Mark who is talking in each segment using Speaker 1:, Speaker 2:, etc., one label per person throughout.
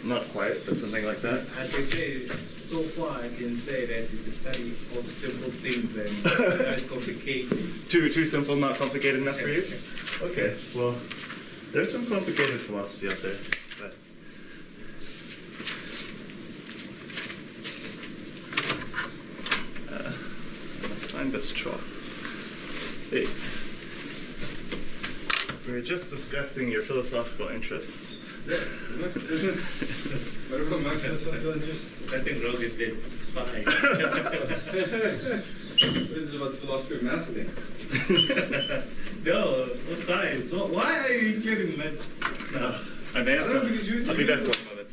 Speaker 1: Not quite, but something like that.
Speaker 2: I can say, so far I can say that it's a study of simple things and not complicated.
Speaker 1: Too simple, not complicated enough for you? Okay, well, there's some complicated philosophy out there, but let's find this chalk. Hey, we were just discussing your philosophical interests.
Speaker 2: Yes. What about my philosophical interests? I think rocket is fine. This is about philosophy of math thing. No, of science. Why are you giving maths? No,
Speaker 1: I may have to. I'll be back one moment.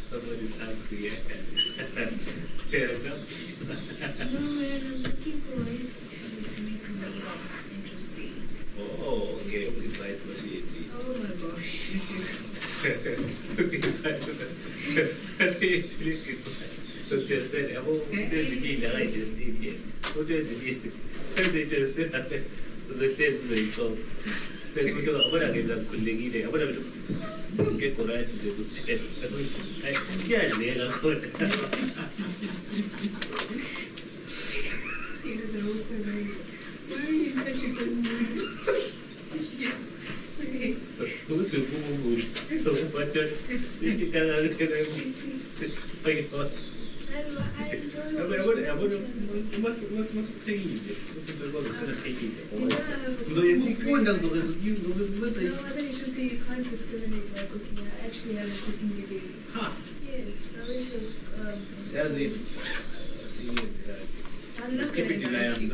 Speaker 2: Somebody's hungry.
Speaker 3: No, man, I'm looking for ways to make a meal interesting.
Speaker 2: Oh, okay. Besides what she eats.
Speaker 3: Oh my gosh.
Speaker 2: So just that, I will do the meal. I just did it. What does it mean? I just did it. So let's say so. Let's go. What are the colleagues? What are the get correct to do? Yeah,
Speaker 3: Why are you in such a good mood?
Speaker 2: What's a mood? What does was playing it.
Speaker 3: No, I wasn't sure say you can't discriminate by cooking. I actually have a cooking degree.
Speaker 2: Huh.
Speaker 3: Yes, I went to
Speaker 2: As if, see it.
Speaker 3: I'm not
Speaker 2: Keep
Speaker 3: going
Speaker 2: it
Speaker 3: to
Speaker 2: in
Speaker 3: invite you.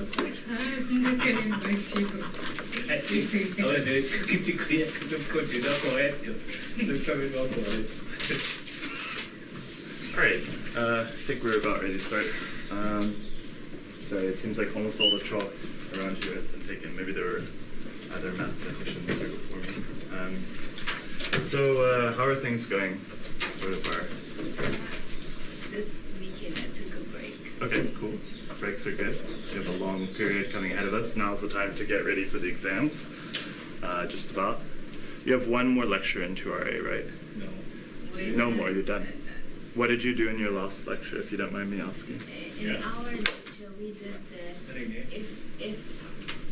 Speaker 3: I'm not going to invite you.
Speaker 2: I want to clear because I'm going to not correct. Let's come in not correct.
Speaker 1: Alright, I think we're about ready to start. Sorry, it seems like almost all the chalk around here has been taken. Maybe there were other mathematicians here before me. So, how are things going? Sort of our...
Speaker 3: This weekend I took a break.
Speaker 1: Okay, cool. Breaks are good. We have a long period coming ahead of us. Now's the time to get ready for the exams. Just about. You have one more lecture in 2RA, right?
Speaker 2: No.
Speaker 1: No more, you're done. What did you do in your last lecture, if you don't mind me asking?
Speaker 3: In our lecture, we did if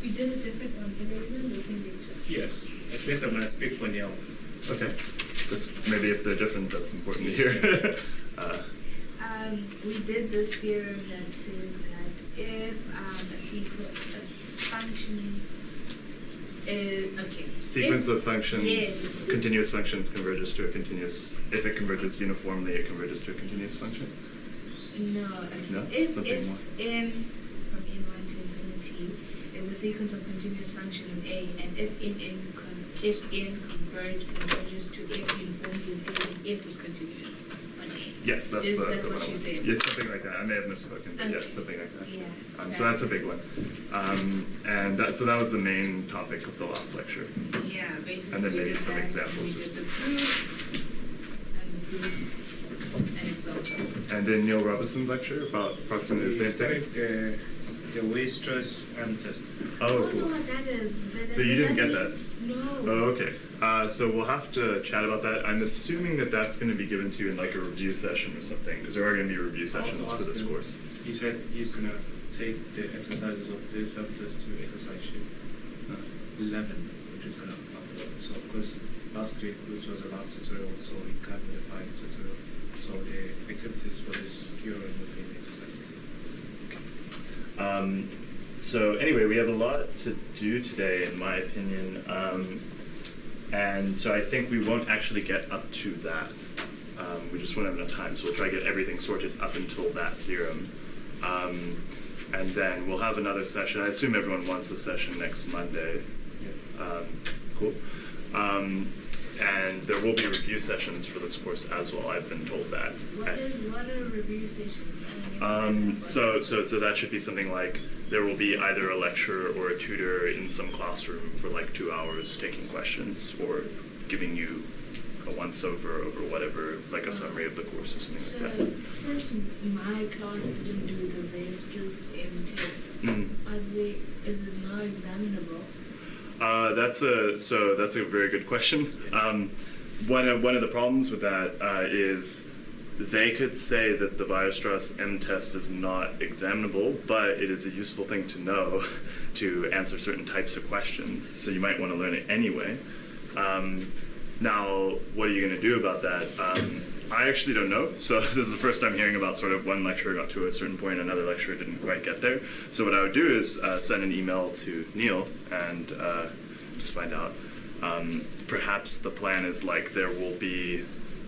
Speaker 3: we did a different one, but they didn't the same lecture.
Speaker 2: Yes, at least I'm going to speak for now.
Speaker 1: Okay. That's, maybe if they're different, that's important to hear.
Speaker 3: We did this theorem that says that if a function is,
Speaker 1: Sequence of functions,
Speaker 3: yes.
Speaker 1: continuous functions converges to a continuous, if it converges uniformly, it converges to a continuous function?
Speaker 3: No,
Speaker 1: No?
Speaker 3: If
Speaker 1: Something more.
Speaker 3: n from n1 to infinity is a sequence of continuous function in A, and if n converges to F uniformly in A, then F is continuous on A.
Speaker 1: Yes, that's
Speaker 3: is
Speaker 1: the
Speaker 3: that
Speaker 1: one.
Speaker 3: what you said?
Speaker 1: It's something like that. I may have misspoken, but yes, something like that.
Speaker 3: Yeah.
Speaker 1: So that's a big one. So that was the main topic of the last lecture.
Speaker 3: Yeah, basically
Speaker 1: And then
Speaker 3: we
Speaker 1: maybe
Speaker 3: did
Speaker 1: some
Speaker 3: that.
Speaker 1: examples.
Speaker 3: We did the proof and examples.
Speaker 1: And in Neil Robinson's lecture about approximately the same thing?
Speaker 2: The waste stress and test.
Speaker 1: Oh,
Speaker 3: I don't know
Speaker 1: cool.
Speaker 3: what that is.
Speaker 1: So you didn't get that?
Speaker 3: No.
Speaker 1: Oh, okay. So we'll have to chat about that. I'm assuming that that's going to be given to you in like a review session or something, because there are going to be review sessions for this course.
Speaker 2: He said he's going to take the exercises of this subtest to exercise sheet 11, which is going to upload. So, because last week, which was the last tutorial, so he can't modify the tutorial. So the activities for this theorem will be exercise.
Speaker 1: So anyway, we have a lot to do today, in my opinion, and so I think we won't actually get up to that. We just won't have enough time, so we'll try to get everything sorted up until that theorem. And then we'll have another session. I assume everyone wants a session next Monday.
Speaker 2: Yeah.
Speaker 1: Cool. And there will be review sessions for this course as well. I've been told that.
Speaker 3: What are review sessions?
Speaker 1: So that should be something like there will be either a lecturer or a tutor in some classroom for like 2 hours taking questions or giving you a once-over over whatever, like a summary of the course or something like that.
Speaker 3: Since my class didn't do the Vestris M test, is it now examinable?
Speaker 1: That's a very good question. One of the problems with that is they could say that the Weierstrass M test is not examinable, but it is a useful thing to know to answer certain types of questions. So you might want to learn it anyway. Now, what are you going to do about that? I actually don't know. So this is the first time hearing about sort of one lecturer got to a certain point, another lecturer didn't quite get there. So what I would do is send an email to Neil and just find out. Perhaps the plan is like there will be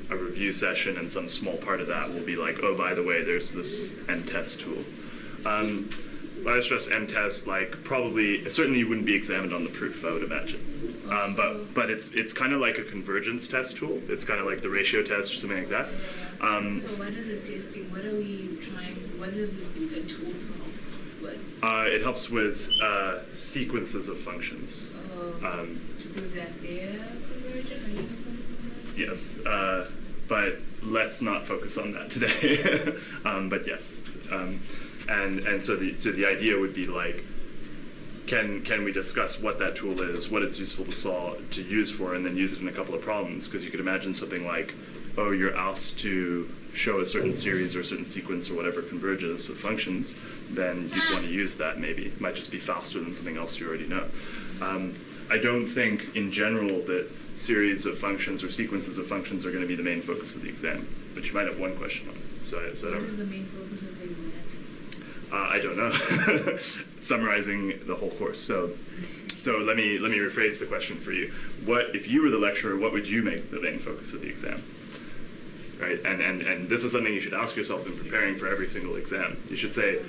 Speaker 1: a review session and some small part of that will be like, oh, by the way, there's this M-test tool. Weierstrass M-test, like certainly wouldn't be examined on the proof, I would imagine. But it's kind of like a convergence test tool. It's kind of like the ratio test or something like that.
Speaker 3: So what is it testing? What are we trying? What is the tool to help with?
Speaker 1: It helps with sequences of functions.
Speaker 3: To prove that they're convergent or uniform convergent?
Speaker 1: Yes, but let's not focus on that today. But yes, and so the idea would be like, can we discuss what that tool is, what it's useful to use for, and then use it in a couple of problems? Because you could imagine something like, oh, you're asked to show a certain series or a certain sequence or whatever converges of functions, then you'd want to use that maybe. It might just be faster than something else you already know. I don't think in general that series of functions or sequences of functions are going to be the main focus of the exam, but you might have one question on it. So I
Speaker 3: what is the main focus of the exam?
Speaker 1: I don't know. Summarizing the whole course. So let me rephrase the question for you. What if you were the lecturer? What would you make the main focus of the exam? Right, and this is something you should ask yourself in preparing for every single exam. You should say,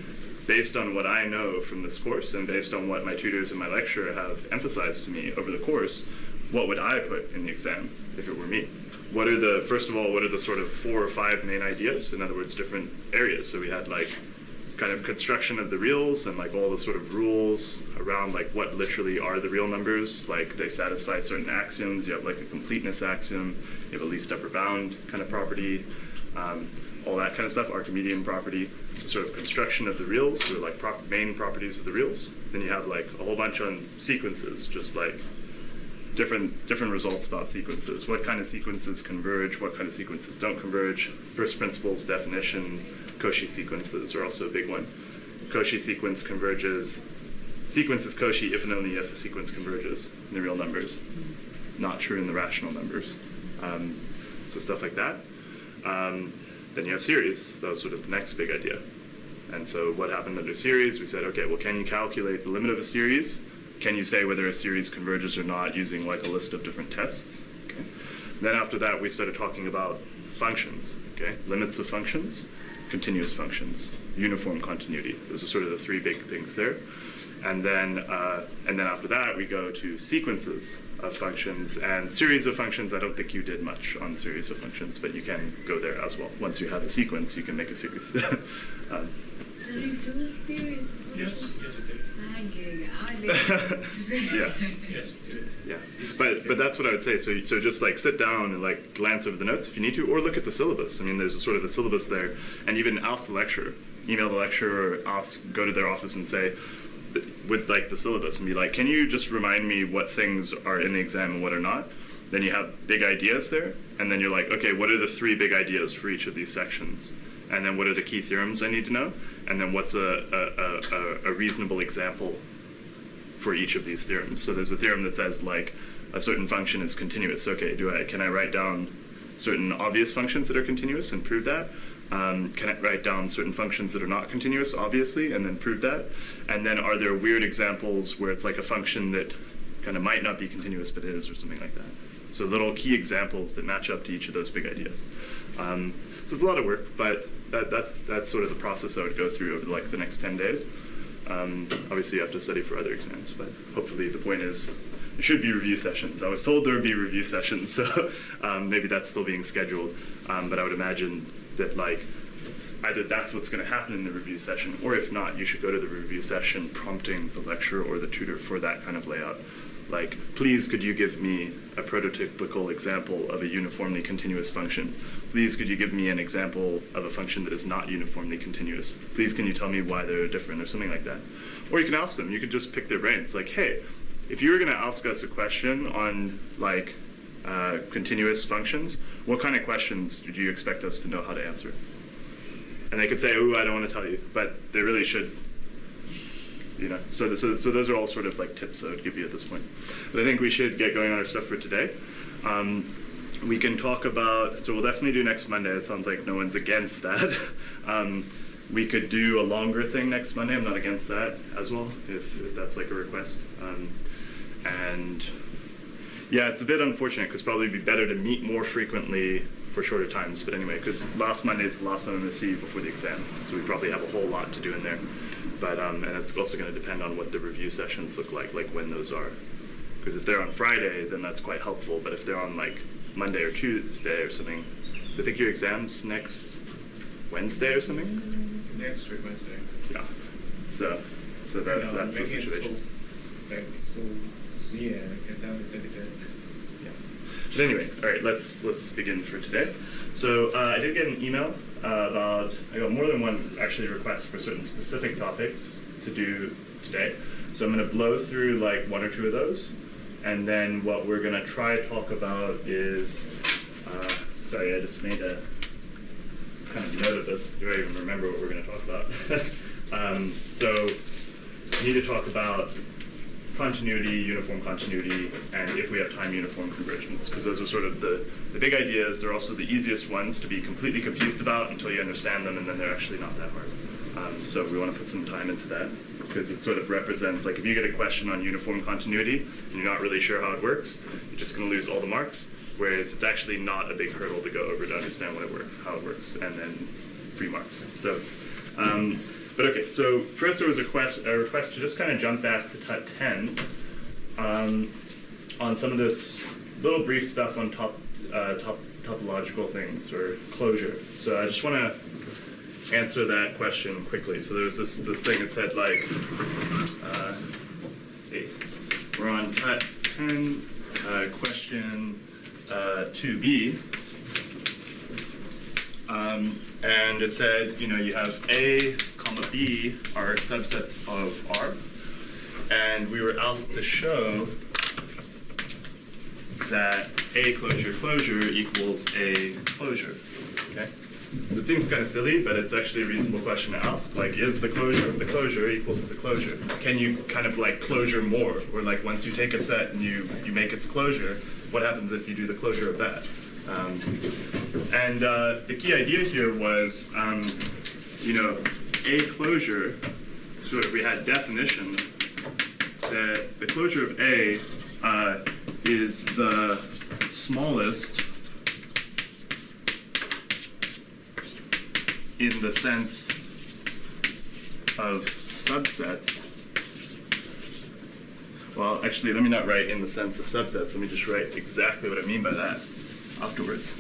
Speaker 1: based on what I know from this course and based on what my tutors and my lecturer have emphasized to me over the course, what would I put in the exam if it were me? First of all, what are the sort of 4 or 5 main ideas? In other words, different areas. So we had like kind of construction of the reals and like all the sort of rules around like what literally are the real numbers. Like they satisfy certain axioms. You have like a completeness axiom. You have a least upper bound kind of property. All that kind of stuff, Archimedean property. So sort of construction of the reals, so like main properties of the reals. Then you have like a whole bunch on sequences, just like different results about sequences. What kind of sequences converge, what kind of sequences don't converge. First principles definition, Cauchy sequences are also a big one. Cauchy sequence converges. Sequence is Cauchy if and only if a sequence converges in the real numbers. Not true in the rational numbers. So stuff like that. Then you have series. That was sort of the next big idea. And so what happened under series? We said, okay, well, can you calculate the limit of a series? Can you say whether a series converges or not using like a list of different tests? Okay. Then after that, we started talking about functions. Okay, limits of functions, continuous functions, uniform continuity. Those are sort of the 3 big things there. And then after that, we go to sequences of functions and series of functions. I don't think you did much on series of functions, but you can go there as well. Once you have a sequence, you can make a series.
Speaker 3: Did you do a series?
Speaker 2: Yes, we did.
Speaker 1: Yeah.
Speaker 2: Yes, we did.
Speaker 1: Yeah, but that's what I would say. So just like sit down and like glance over the notes if you need to, or look at the syllabus. I mean, there's a sort of a syllabus there, and even ask the lecturer, email the lecturer, or go to their office and say, with like the syllabus, and be like, can you just remind me what things are in the exam and what are not? Then you have big ideas there, and then you're like, okay, what are the 3 big ideas for each of these sections? And then what are the key theorems I need to know? And then what's a reasonable example for each of these theorems? So there's a theorem that says like a certain function is continuous. Okay, can I write down certain obvious functions that are continuous and prove that? Can I write down certain functions that are not continuous, obviously, and then prove that? And then are there weird examples where it's like a function that kind of might not be continuous but is, or something like that? So little key examples that match up to each of those big ideas. So it's a lot of work, but that's sort of the process I would go through over like the next 10 days. Obviously you have to study for other exams, but hopefully the point is there should be review sessions. I was told there would be review sessions, so maybe that's still being scheduled. But I would imagine that like either that's what's going to happen in the review session, or if not, you should go to the review session prompting the lecturer or the tutor for that kind of layout. like, please could you give me a prototypical example of a uniformly continuous function? Please could you give me an example of a function that is not uniformly continuous? Please can you tell me why they're different, or something like that. Or you can ask them, you could just pick their brains, like, hey, if you were going to ask us a question on like continuous functions, what kind of questions would you expect us to know how to answer? And they could say, "Ooh, I don't want to tell you," but they really should. You know, so those are all sort of like tips I would give you at this point. But I think we should get going on our stuff for today. We can talk about, so we'll definitely do next Monday. It sounds like no one's against that. We could do a longer thing next Monday. I'm not against that as well, if that's like a request. And yeah, it's a bit unfortunate because probably it'd be better to meet more frequently for shorter times. But anyway, because last Monday is the last time I'm going to see you before the exam, so we probably have a whole lot to do in there. But and it's also going to depend on what the review sessions look like when those are. Because if they're on Friday, then that's quite helpful. But if they're on like Monday or Tuesday or something, so I think your exam's next Wednesday or something.
Speaker 2: Next week Wednesday.
Speaker 1: Yeah. So that's the situation.
Speaker 2: So yeah, exam is again.
Speaker 1: Yeah. But anyway, all right. Let's begin for today. So I did get an email about, I got more than one actually request for certain specific topics to do today. So I'm going to blow through like one or two of those, and then what we're going to try to talk about is, sorry, I just made a kind of note of this. Do I even remember what we're going to talk about? So we need to talk about continuity, uniform continuity, and if we have time, uniform convergence, because those are sort of the big ideas. They're also the easiest ones to be completely confused about until you understand them, and then they're actually not that hard. So we want to put some time into that, because it sort of represents, like if you get a question on uniform continuity and you're not really sure how it works, you're just going to lose all the marks, whereas it's actually not a big hurdle to go over to understand how it works, and then free marks. So. But okay, so first there was a request to just kind of jump back to TUT 10 on some of this little brief stuff on topological things or closure. So I just want to answer that question quickly. So there was this thing that said like, hey, we're on TUT 10, question 2b. And it said, you know, you have A, comma B are subsets of R, and we were asked to show that A closure equals A closure, okay? So it seems kind of silly, but it's actually a reasonable question to ask. Like, is the closure of the closure equal to the closure? Can you kind of like closure more? Or like once you take a set and you make its closure, what happens if you do the closure of that? And the key idea here was, you know, A closure, sort of we had definition that the closure of A is the smallest in the sense of subsets. Well, actually, let me not write in the sense of subsets. Let me just write exactly what I mean by that afterwards.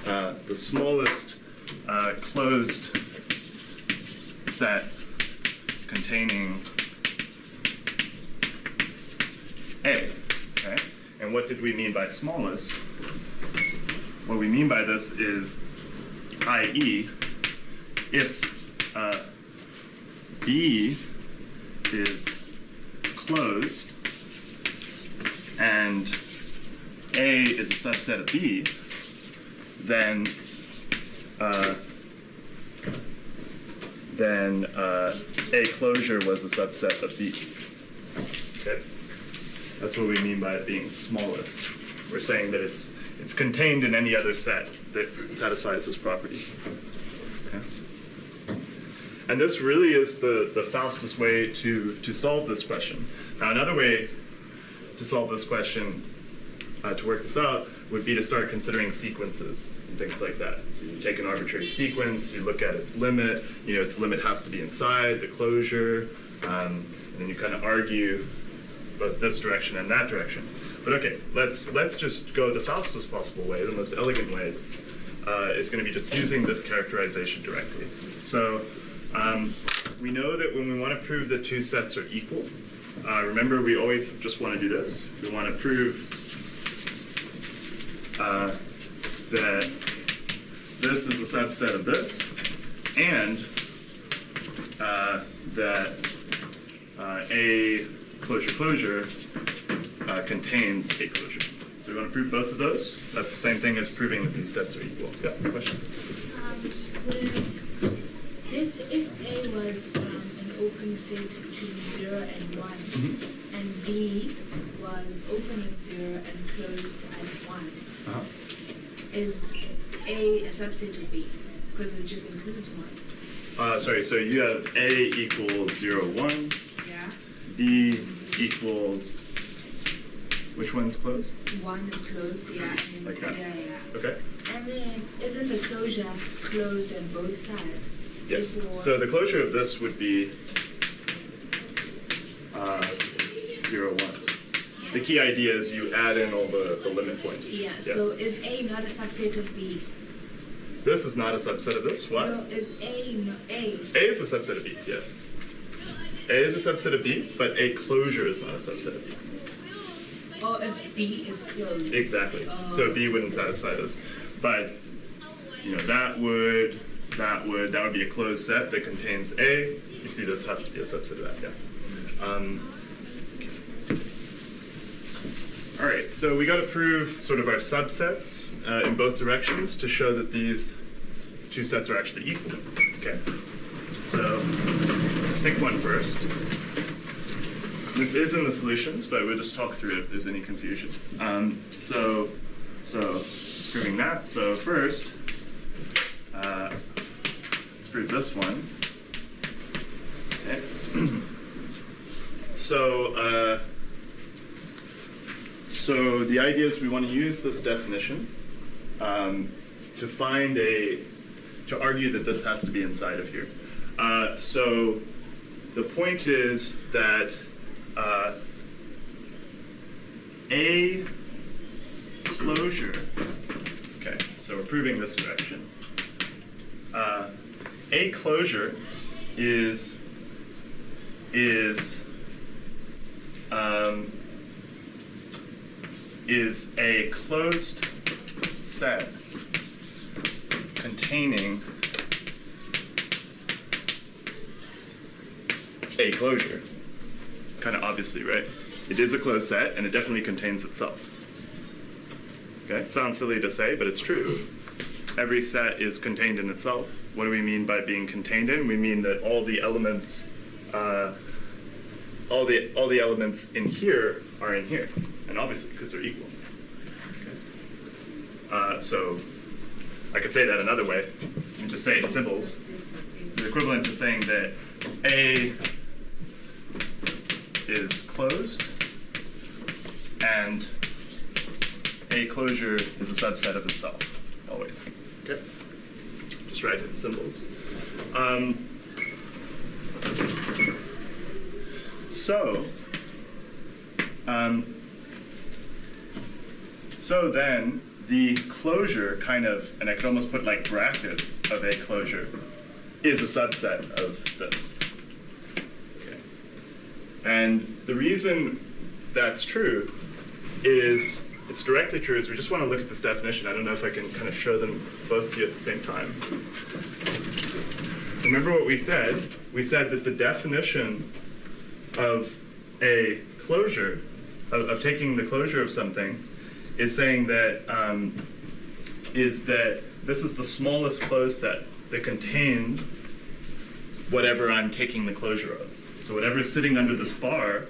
Speaker 1: The smallest closed set containing A, okay? And what did we mean by smallest? What we mean by this is, i.e., if B is closed and A is a subset of B, then A closure was a subset of B. Okay, that's what we mean by it being smallest. We're saying that it's contained in any other set that satisfies this property. Okay, and this really is the fastest way to solve this question. Now, another way to solve this question, to work this out, would be to start considering sequences and things like that. So you take an arbitrary sequence, you look at its limit, you know, its limit has to be inside the closure, and then you kind of argue both this direction and that direction. But okay, let's just go the fastest possible way, the most elegant way is going to be just using this characterization directly. So we know that when we want to prove that two sets are equal, remember, we always just want to do this. We want to prove that this is a subset of this, and that a closure contains a closure. So we want to prove both of those. That's the same thing as proving that these sets are equal. Yeah, question?
Speaker 3: With this, if A was an open set between 0 and 1,
Speaker 1: Mm-hmm.
Speaker 3: and B was open at 0 and closed at 1, is A a subset of B? Because it just includes 1.
Speaker 1: Sorry, so you have A equals 0, 1.
Speaker 3: Yeah.
Speaker 1: B equals, which one's closed?
Speaker 3: 1 is closed, yeah. And
Speaker 1: Like that?
Speaker 3: Yeah.
Speaker 1: Okay.
Speaker 3: And then, isn't the closure closed on both sides?
Speaker 1: Yes.
Speaker 3: Therefore-
Speaker 1: So the closure of this would be 0, 1. The key idea is you add in all the limit points.
Speaker 3: Yeah, so is A not a subset of B?
Speaker 1: This is not a subset of this. Why?
Speaker 3: No, is A not A?
Speaker 1: A is a subset of B, yes. A is a subset of B, but a closure is not a subset of B.
Speaker 3: Or if B is closed?
Speaker 1: Exactly.
Speaker 3: Oh.
Speaker 1: So B wouldn't satisfy this. But that would be a closed set that contains A. You see this has to be a subset of that, yeah. All right, so we got to prove sort of our subsets in both directions to show that these two sets are actually equal. Okay, so let's pick one first. This is in the solutions, but we'll just talk through it if there's any confusion. So proving that. So first, let's prove this one. Okay. So the idea is we want to use this definition to argue that this has to be inside of here. So the point is that a closure, okay, so we're proving this direction. A closure is a closed set containing a closure. Kind of obviously, right? It is a closed set, and it definitely contains itself. Okay, it sounds silly to say, but it's true. Every set is contained in itself. What do we mean by being contained in? We mean that all the elements, all the elements in here are in here, and obviously because they're equal. Okay. So I could say that another way, and just say it in symbols. The equivalent to saying that A is closed, and a closure is a subset of itself, always. Okay? Just write it in symbols. So then the closure kind of, and I could almost put like brackets of a closure, is a subset of this. Okay. And the reason that's true is, it's directly true, is we just want to look at this definition. I don't know if I can kind of show them both to you at the same time. Remember what we said? We said that the definition of a closure, of taking the closure of something, is saying that this is the smallest closed set that contains whatever I'm taking the closure of. So whatever is sitting under this bar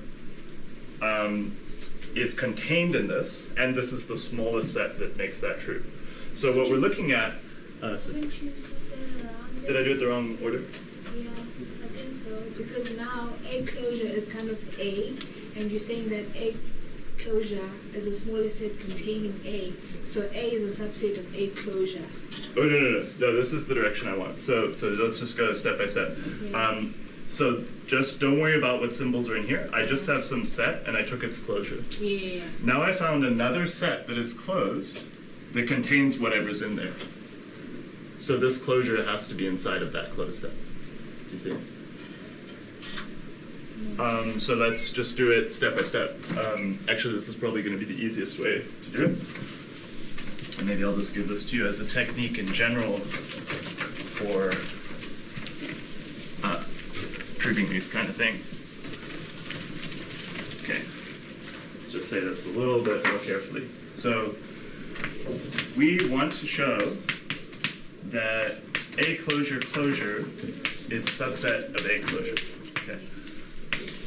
Speaker 1: is contained in this, and this is the smallest set that makes that true. So what we're looking at... Did I do it the wrong order?
Speaker 3: Yeah, I think so. Because now A closure is kind of A, and you're saying that A closure is a smaller set containing A. So A is a subset of A closure.
Speaker 1: Oh, no, this is the direction I want. So let's just go step by step.
Speaker 3: Yeah.
Speaker 1: So just don't worry about what symbols are in here. I just have some set, and I took its closure.
Speaker 3: Yeah.
Speaker 1: Now I found another set that is closed that contains whatever's in there. So this closure has to be inside of that closed set. Do you see? So let's just do it step by step. Actually, this is probably going to be the easiest way to do it. And maybe I'll just give this to you as a technique in general for proving these kind of things. Okay, let's just say this a little bit more carefully. So we want to show that A closure is a subset of A closure. Okay.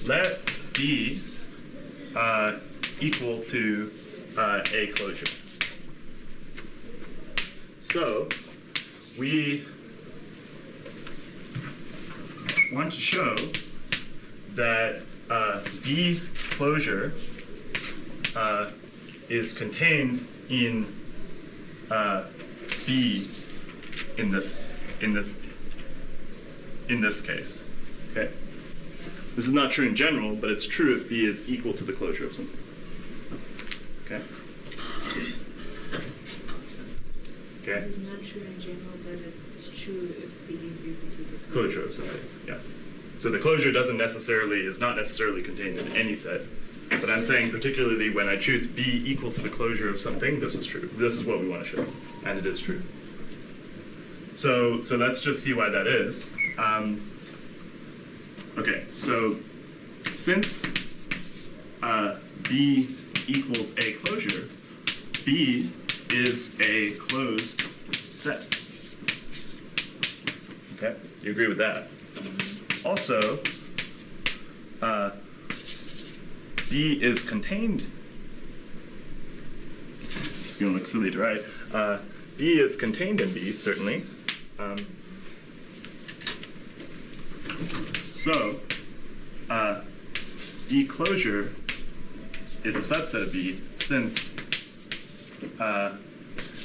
Speaker 1: Let B equal to A closure. So we want to show that B closure is contained in B in this case. Okay. This is not true in general, but it's true if B is equal to the closure of something. Okay. Okay.
Speaker 3: This is not true in general, but it's true if B is equal to the
Speaker 1: Closure of something. Yeah. So the closure is not necessarily contained in any set. But I'm saying particularly when I choose B equal to the closure of something, this is true. This is what we want to show, and it is true. So let's just see why that is. Okay, so since B equals A closure, B is a closed set. Okay, you agree with that? Also, B is contained. It's gonna look silly to write. B is contained in B, certainly. So, B closure is a subset of B since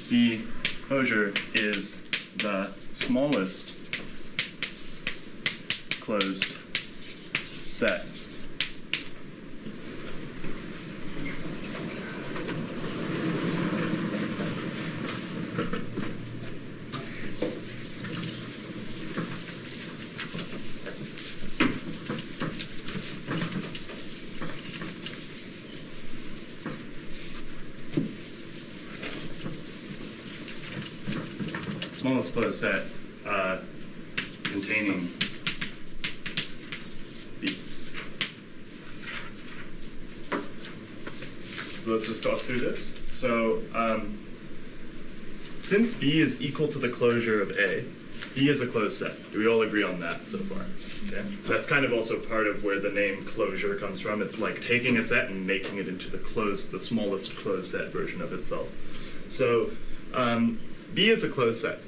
Speaker 1: B closure is the smallest closed set. Smallest closed set containing B. So let's just talk through this. So since B is equal to the closure of A, B is a closed set. Do we all agree on that so far? Okay. That's kind of also part of where the name closure comes from. It's like taking a set and making it into the smallest closed set version of itself. So B is a closed set.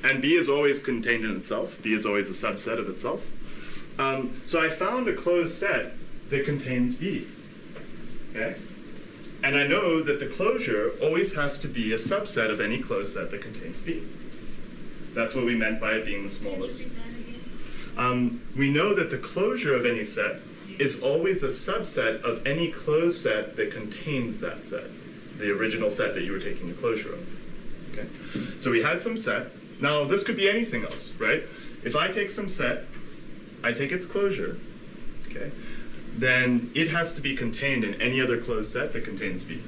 Speaker 1: And B is always contained in itself. B is always a subset of itself. So I found a closed set that contains B. Okay? And I know that the closure always has to be a subset of any closed set that contains B. That's what we meant by it being the smallest. We know that the closure of any set is always a subset of any closed set that contains that set, the original set that you were taking the closure of. Okay? So we had some set. Now, this could be anything else, right? If I take some set, I take its closure, okay, then it has to be contained in any other closed set that contains B.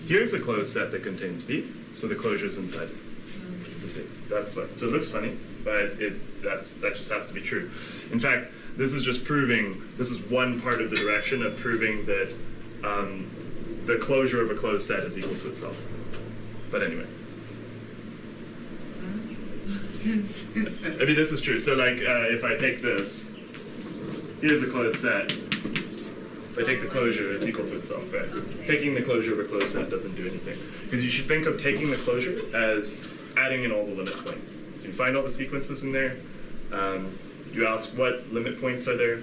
Speaker 1: Here's a closed set that contains B, so the closure is inside it. You see, that's what. So it looks funny, but that just has to be true. In fact, this is just proving. This is one part of the direction of proving that the closure of a closed set is equal to itself. But anyway. I mean, this is true. So, like, if I take this, here's a closed set. If I take the closure, it's equal to itself, right? Okay. Taking the closure of a closed set doesn't do anything. Because you should think of taking the closure as adding in all the limit points. So you find all the sequences in there. You ask what limit points are there.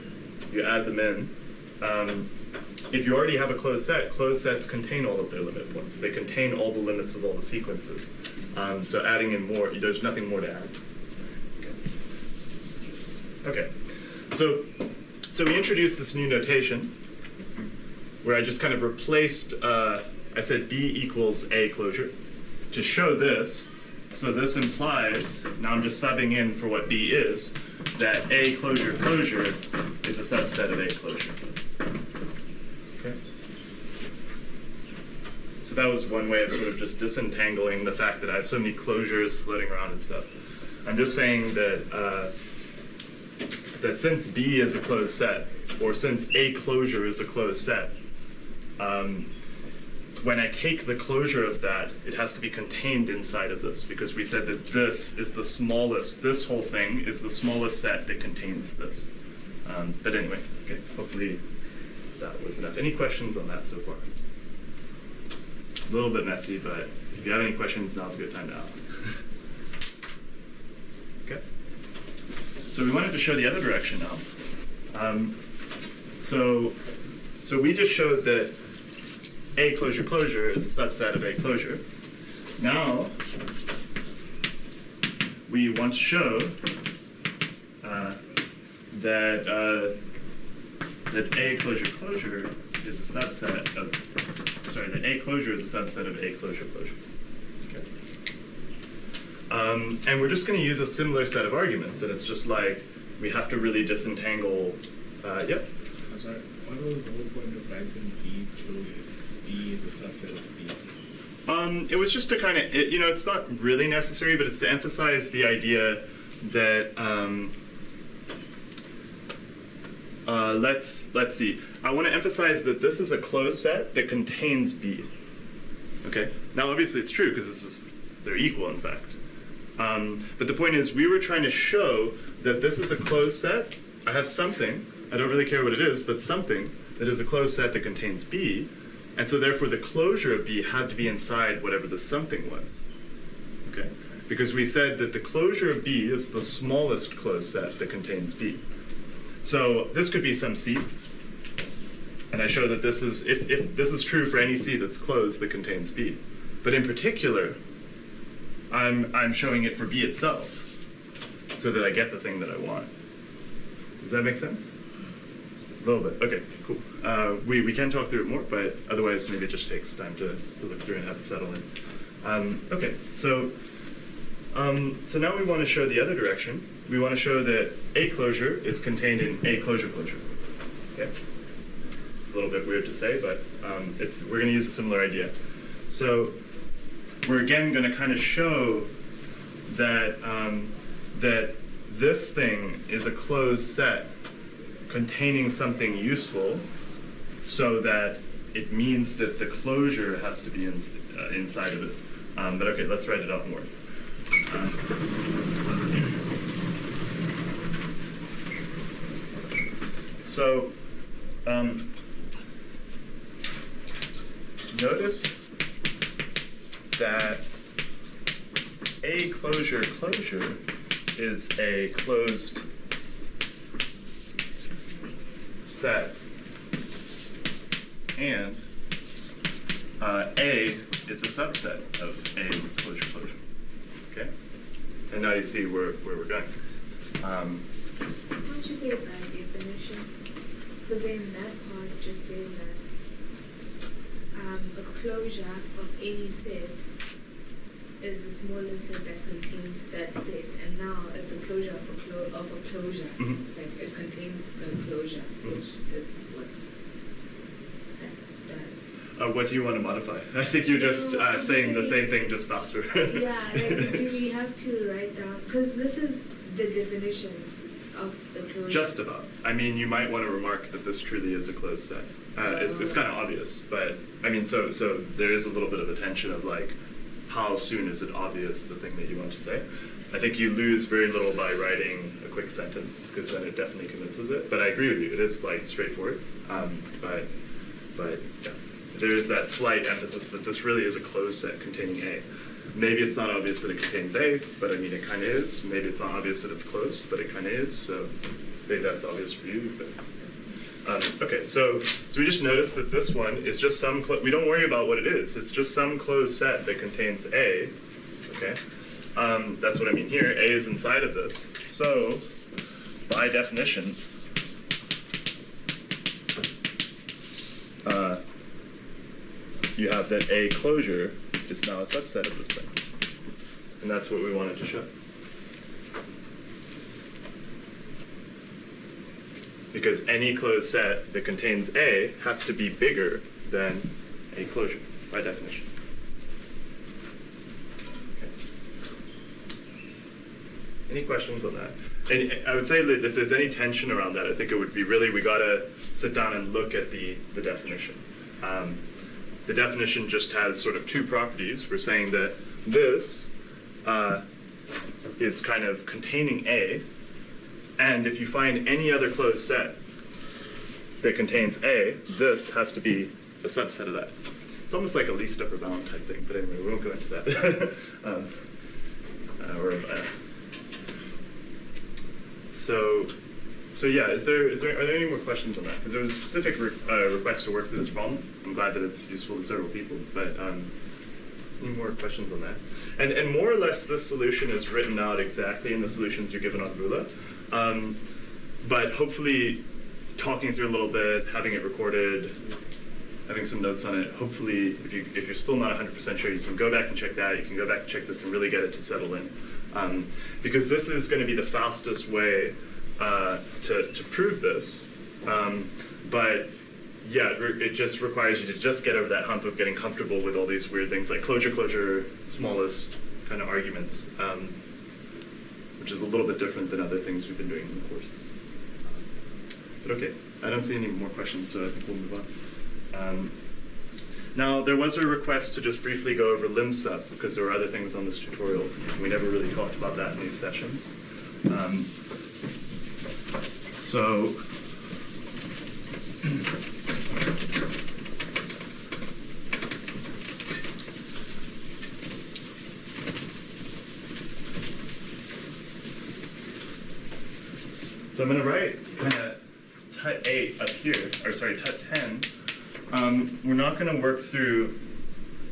Speaker 1: You add them in. If you already have a closed sets contain all of their limit points. They contain all the limits of all the sequences. So adding in more, there's nothing more to add. Okay. So we introduced this new notation where I just kind of replaced, I said B equals A closure to show this. So this implies, now I'm just subbing in for what B is, that A closure closure is a subset of A closure. Okay. So that was one way of sort of just disentangling the fact that I have so many closures floating around and stuff. I'm just saying that that since B is a closed set, or since A closure is a closed set, when I take the closure of that, it has to be contained inside of this, because we said that this is the smallest, this whole thing is the smallest set that contains this. But anyway, okay, hopefully that was enough. Any questions on that so far? A little bit messy, but if you have any questions, now's a good time to ask. Okay. So we wanted to show the other direction now. So we just showed that A closure closure is a subset of A closure. Now we want to show that A closure closure is a subset of, sorry, that A closure is a subset of A closure closure. Okay. And we're just going to use a similar set of arguments, and it's just like we have to really disentangle. Yep.
Speaker 4: I'm sorry. What was the whole point of writing B through B is a subset of B?
Speaker 1: It was just to kind of, you know, it's not really necessary, but it's to emphasize the idea that, let's see. I want to emphasize that this is a closed set that contains B. Okay? Now, obviously, it's true, because they're equal, in fact. But the point is, we were trying to show that this is a closed set. I have something, I don't really care what it is, but something that is a closed set that contains B. And so therefore the closure of B had to be inside whatever the something was. Okay? Because we said that the closure of B is the smallest closed set that contains B. So this could be some C. And I show that this is, if this is true for any C that's closed that contains B. But in particular, I'm showing it for B itself so that I get the thing that I want. Does that make sense? A little bit. Okay, cool. We can talk through it more, but otherwise maybe it just takes time to look through and have it settle in. Okay, so now we want to show the other direction. We want to show that A closure is contained in A closure closure. Okay? It's a little bit weird to say, but we're going to use a similar idea. So we're again going to kind of show that that this thing is a closed set containing something useful, so that it means that the closure has to be inside of it. But okay, let's write it out in words. So notice that A closure closure is a closed set, and A is a subset of A closure closure. Okay? And now you see where we're going.
Speaker 3: Why don't you say it by definition? Because in that part just says that the closure of any set is the smallest set that contains that set, and now it's a closure of a closure.
Speaker 1: Mm-hmm.
Speaker 3: Like it contains the closure, which is what that does.
Speaker 1: What do you want to modify? I think you're just saying the same thing, just faster.
Speaker 3: Yeah, like, do we have to write down, because this is the definition of the closure.
Speaker 1: Just about. I mean, you might want to remark that this truly is a closed set. It's kind of obvious, but I mean, so there is a little bit of a tension of like, how soon is it obvious the thing that you want to say? I think you lose very little by writing a quick sentence, because then it definitely convinces it. But I agree with you, it is like straightforward. But yeah, there is that slight emphasis that this really is a closed set containing A. Maybe it's not obvious that it contains A, but I mean it kind of is. Maybe it's not obvious that it's closed, but it kind of is. So maybe that's obvious for you. But okay, so we just notice that this one is just some. We don't worry about what it is. It's just some closed set that contains A. Okay, that's what I mean here. A is inside of this. So by definition, you have that A closure is now a subset of this thing. And that's what we wanted to show. Because any closed set that contains A has to be bigger than a closure, by definition. Okay. Any questions on that? And I would say that if there's any tension around that, I think it would be really, we gotta sit down and look at the definition. The definition just has sort of two properties. We're saying that this is kind of containing A, and if you find any other closed set that contains A, this has to be a subset of that. It's almost like a least upper bound type thing, but anyway, we won't go into that. So yeah, are there any more questions on that? Because there was a specific request to work through this problem. I'm glad that it's useful to several people, but any more questions on that? And more or less, this solution is written out exactly in the solutions you're given on Rula. But hopefully, talking through a little bit, having it recorded, having some notes on it, hopefully, if you're still not 100% sure, you can go back and check that. You can go back and check this and really get it to settle in. Because this is going to be the fastest way to prove this. But yeah, it just requires you to just get over that hump of getting comfortable with all these weird things like closure, smallest kind of arguments, which is a little bit different than other things we've been doing in the course. But okay, I don't see any more questions, so I think we'll move on. Now, there was a request to just briefly go over lim sup, because there were other things on this tutorial. We never really talked about that in these sessions. So I'm going to write kind of tut 8 up here, or sorry, tut 10. We're not going to work through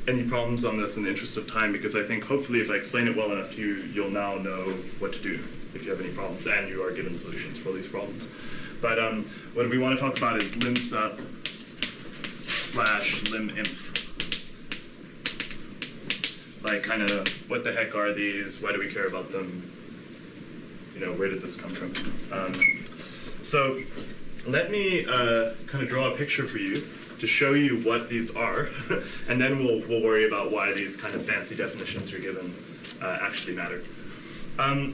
Speaker 1: any problems on this in the interest of time, because I think hopefully if I explain it well enough to you, you'll now know what to do if you have any problems, and you are given solutions for these problems. But what we want to talk about is lim sup / lim inf. Like kind of what the heck are these? Why do we care about them? You know, where did this come from? So let me kind of draw a picture for you to show you what these are, and then we'll worry about why these kind of fancy definitions you're given actually matter.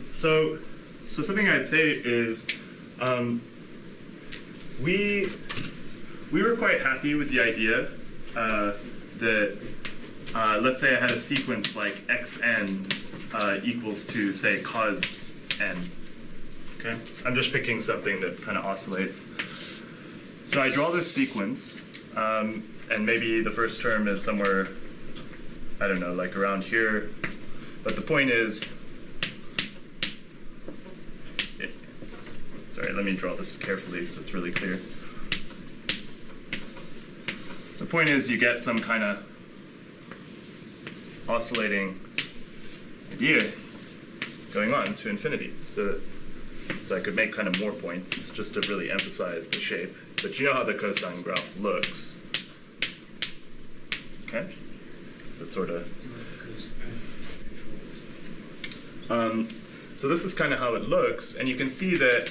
Speaker 1: So something I'd say is we were quite happy with the idea that let's say I had a sequence like xn equals to say cos n. Okay, I'm just picking something that kind of oscillates. So I draw this sequence, and maybe the first term is somewhere, I don't know, like around here. But the point is, sorry, let me draw this carefully so it's really clear. The point is you get some kind of oscillating idea going on to infinity. So I could make kind of more points just to really emphasize the shape. But you know how the cosine graph looks. Okay? So it's sort of... so this is kind of how it looks, and you can see that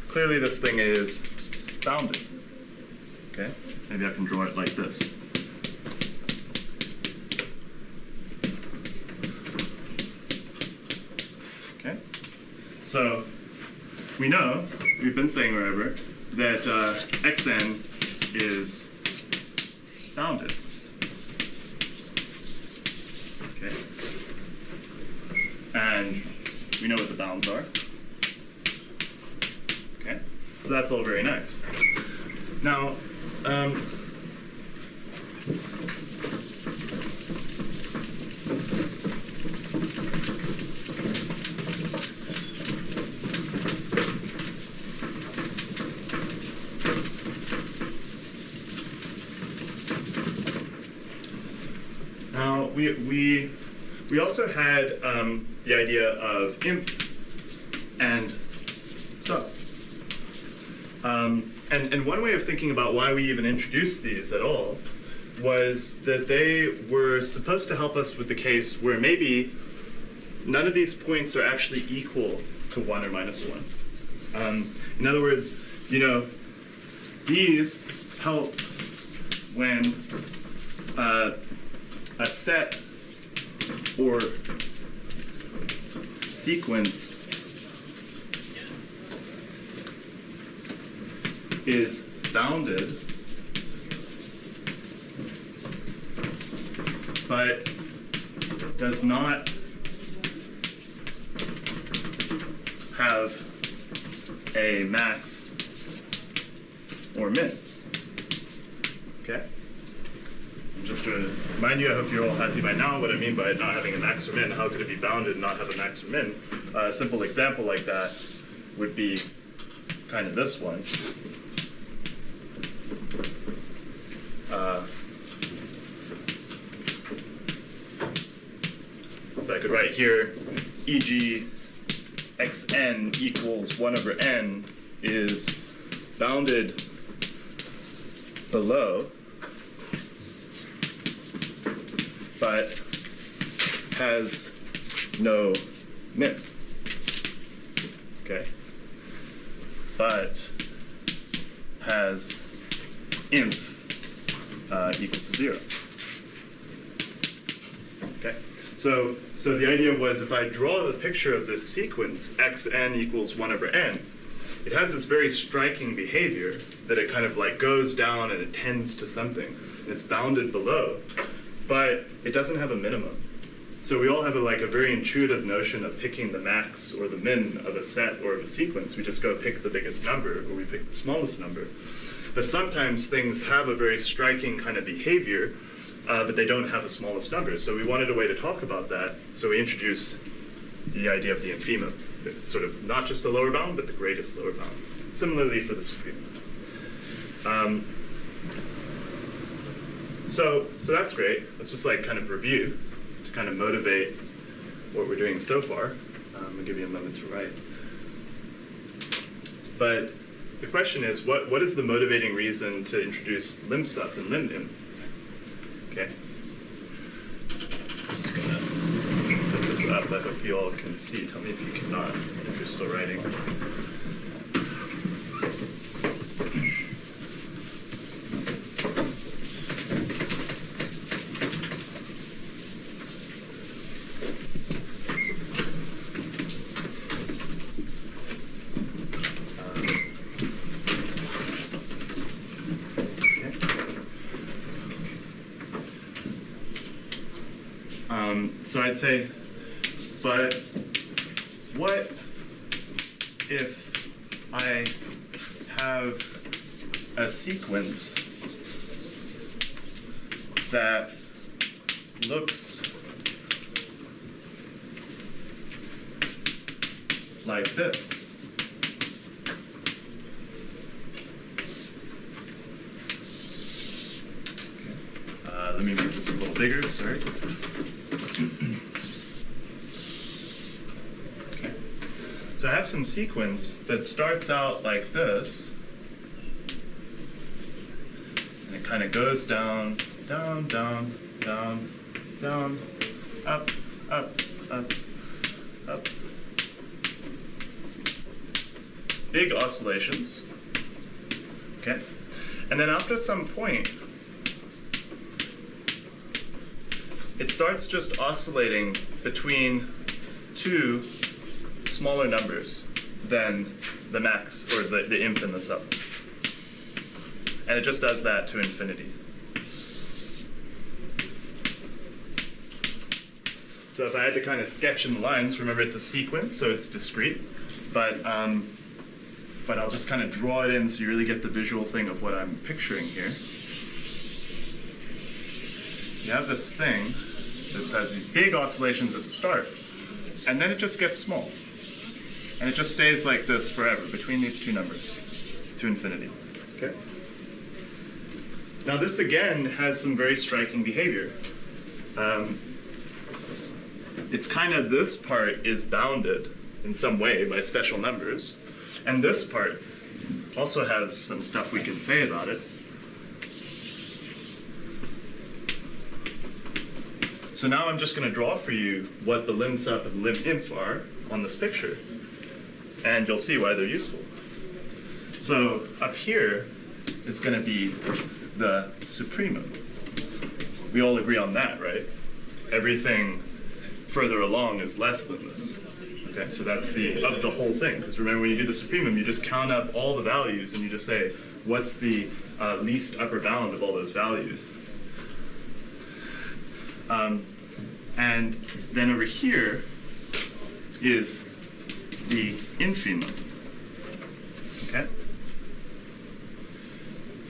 Speaker 1: clearly this thing is bounded. Okay? Maybe I can draw it like this. Okay? So we know, we've been saying wherever, that xn is bounded. Okay? And we know what the bounds are. Okay? So that's all very nice. Now, we also had the idea of inf and sup. And one way of thinking about why we even introduced these at all was that they were supposed to help us with the case where maybe none of these points are actually equal to 1 or minus 1. In other words, you know, these help when a set or sequence is bounded but does not have a max or min. Okay? Just to remind you, I hope you're all happy by now what I mean by it not having a max or min. How could it be bounded and not have a max or min? A simple example like that would be kind of this one. So I could write here, e.g. xn equals 1 over n is bounded below, but has no min. Okay? But has inf equal to 0. Okay? So the idea was if I draw the picture of this sequence, xn equals 1 over n, it has this very striking behavior that it kind of like goes down and it tends to something. And it's bounded below, but it doesn't have a minimum. So we all have a very intuitive notion of picking the max or the min of a set or of a sequence. We just go pick the biggest number or we pick the smallest number. But sometimes things have a very striking kind of behavior, but they don't have the smallest number. So we wanted a way to talk about that. So we introduced the idea of the infimum. Sort of not just the lower bound, but the greatest lower bound. Similarly for the supremum. So that's great. Let's just kind of review to kind of motivate what we're doing so far. I'll give you a moment to write. But the question is, what is the motivating reason to introduce lim-sup and lim-im? Okay. I'm just gonna put this up. I hope you all can see. Tell me if you cannot, if you're still writing. So I'd say, but what if I have a sequence that looks like this? Let me make this a little bigger, sorry. Okay. So I have some sequence that starts out like this, and it kind of goes down, down, down, down, down, up, up, up, up. Big oscillations. Okay. And then after some point, it starts just oscillating between two smaller numbers than the max, or the inf and the sub. And it just does that to infinity. So if I had to kind of sketch in the lines, remember it's a sequence, so it's discrete, but I'll just kind of draw it in so you really get the visual thing of what I'm picturing here. You have this thing that has these big oscillations at the start, and then it just gets small. And it just stays like this forever, between these two numbers, to infinity. Okay? Now this again has some very striking behavior. It's kind of, this part is bounded in some way by special numbers, and this part also has some stuff we can say about it. So now I'm just going to draw for you what the lim sup and lim inf are on this picture, and you'll see why they're useful. So up here is going to be the supremum. We all agree on that, right? Everything further along is less than this. Okay, so that's the of the whole thing. Because remember, when you do the supremum, you just count up all the values and you just say, what's the least upper bound of all those values? And then over here is the infimum. Okay?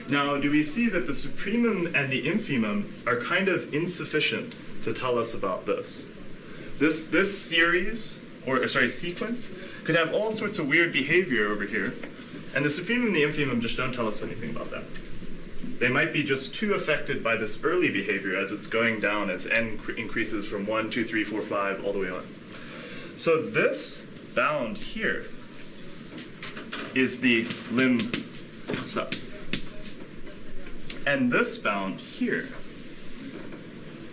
Speaker 1: Now, do we see that the supremum and the infimum are kind of insufficient to tell us about this? This series, or sorry, sequence, could have all sorts of weird behavior over here, and the supremum and the infimum just don't tell us anything about that. They might be just too affected by this early behavior as it's going down, as n increases from 1, 2, 3, 4, 5, all the way on. So this bound here is the lim sup. And this bound here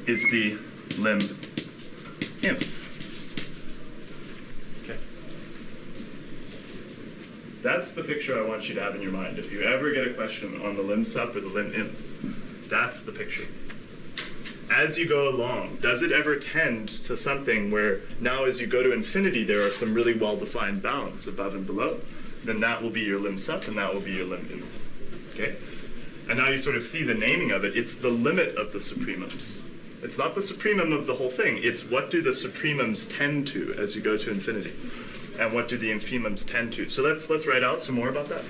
Speaker 1: is the lim inf. Okay. That's the picture I want you to have in your mind. If you ever get a question on the lim sup or the lim inf, that's the picture. As you go along, does it ever tend to something where now as you go to infinity there are some really well-defined bounds above and below? Then that will be your lim sup and that will be your lim inf. Okay? And now you sort of see the naming of it. It's the limit of the supremums. It's not the supremum of the whole thing. It's what do the supremums tend to as you go to infinity, and what do the infimums tend to. So let's write out some more about that.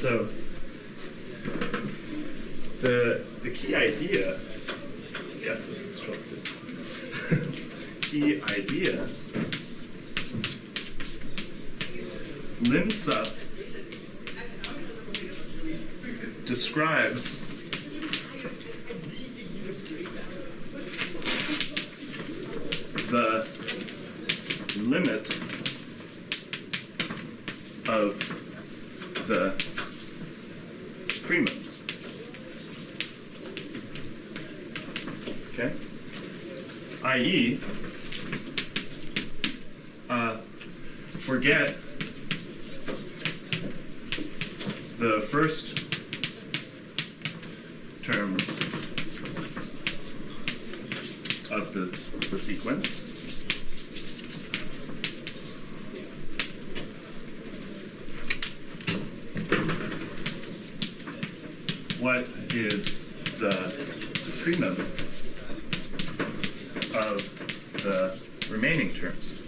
Speaker 1: So the key idea, yes, this is short. Key idea, lim sup describes the limit of the supremums. Okay? i.e., forget the first terms of the sequence. What is the supremum of the remaining terms?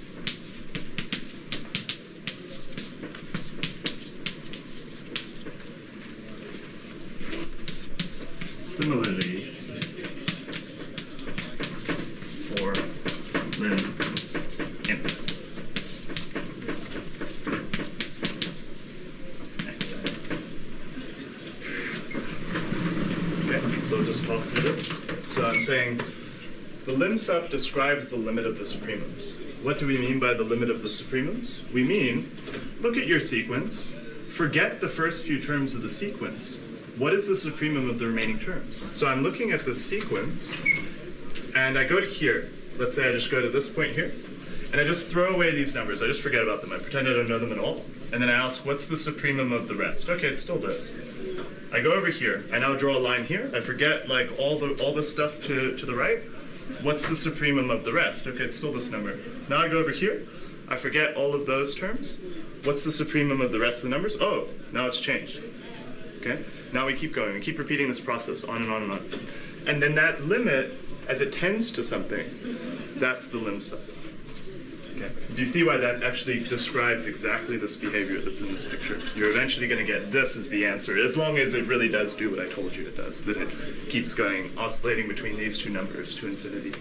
Speaker 1: Similarly, for lim inf. Next slide. Okay, so just talk through this. So I'm saying the lim sup describes the limit of the supremums. What do we mean by the limit of the supremums? We mean, look at your sequence, forget the first few terms of the sequence. What is the supremum of the remaining terms? So I'm looking at the sequence, and I go to here. Let's say I just go to this point here, and I just throw away these numbers. I just forget about them. I pretend I don't know them at all. And then I ask, what's the supremum of the rest? Okay, it's still this. I go over here. I now draw a line here. I forget like all this stuff to the right. What's the supremum of the rest? Okay, it's still this number. Now I go over here. I forget all of those terms. What's the supremum of the rest of the numbers? Oh, now it's changed. Okay? Now we keep going. We keep repeating this process on and on and on. And then that limit, as it tends to something, that's the lim sup. Okay? Do you see why that actually describes exactly this behavior that's in this picture? You're eventually going to get this as the answer, as long as it really does do what I told you it does, that it keeps going, oscillating between these two numbers to infinity.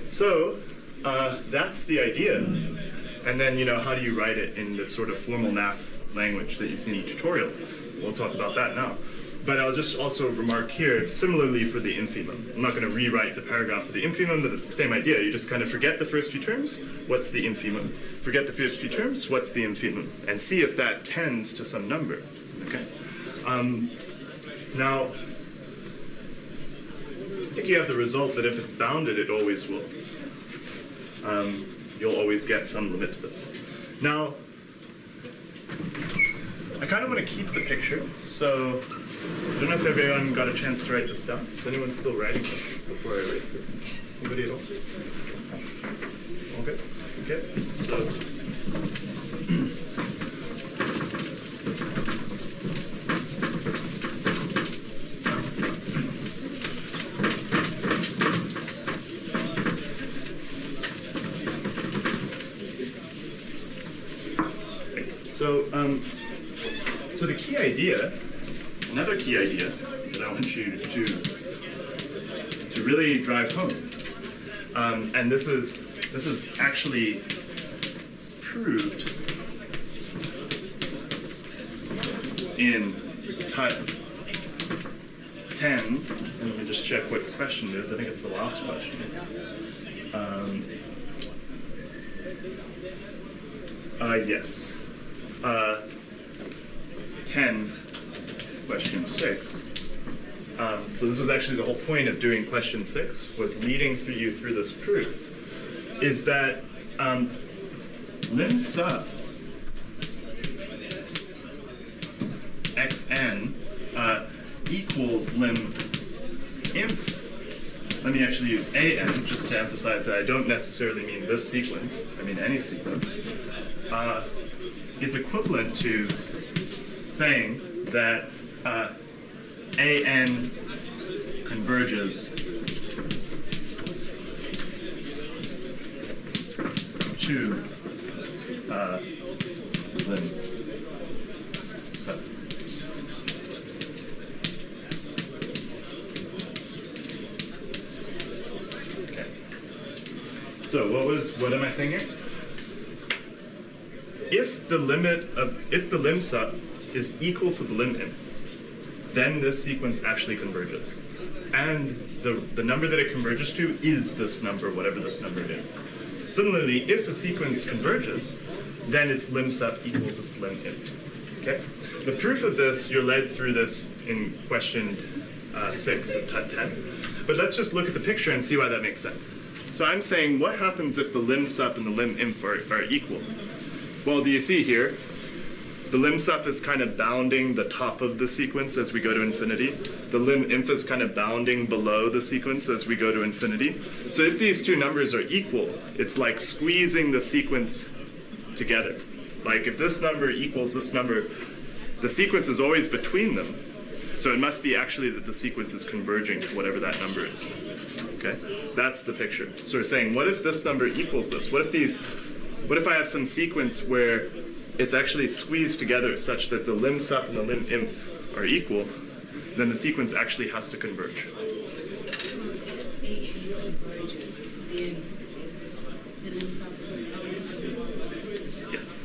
Speaker 1: So that's the idea. And then, how do you write it in this sort of formal math language that you see in the tutorial. We'll talk about that now. But I'll just also remark here, similarly for the infimum. I'm not going to rewrite the paragraph for the infimum, but it's the same idea. You just kind of forget the first few terms, what's the infimum? Forget the first few terms, what's the infimum? And see if that tends to some number. Okay. Now, I think you have the result that if it's bounded, it always will. You'll always get some limit to this. Now, I kind of want to keep the picture, so I don't know if everyone got a chance to write this down. Is anyone still writing this before I erase it? Anybody at all? All good? Okay, so. So the key idea, another key idea that I want you to really drive home, and this is actually proved in TUT 10. Let me just check what question it is. I think it's the last question. Yes. 10, question 6. So this was actually the whole point of doing question 6, was leading you through this proof, is that lim sub xn equals lim inf. Let me actually use an just to emphasize that I don't necessarily mean this sequence, I mean any sequence, is equivalent to saying that an converges to lim sub. Okay. So what am I saying here? If the lim sub is equal to the lim inf, then this sequence actually converges. And the number that it converges to is this number, whatever this number is. Similarly, if a sequence converges, then its lim sub equals its lim inf. Okay? The proof of this, you're led through this in question 6 of TUT 10. But let's just look at the picture and see why that makes sense. So I'm saying, what happens if the lim sub and the lim inf are equal? Well, do you see here? The lim sub is kind of bounding the top of the sequence as we go to infinity. The lim inf is kind of bounding below the sequence as we go to infinity. So if these two numbers are equal, it's like squeezing the sequence together. Like if this number equals this number, the sequence is always between them. So it must be actually that the sequence is converging to whatever that number is. Okay? That's the picture. So we're saying, what if this number equals this? What if I have some sequence where it's actually squeezed together such that the lim sub and the lim inf are equal, then the sequence actually has to converge.
Speaker 3: So if an converges, then the lim sub converges?
Speaker 1: Yes.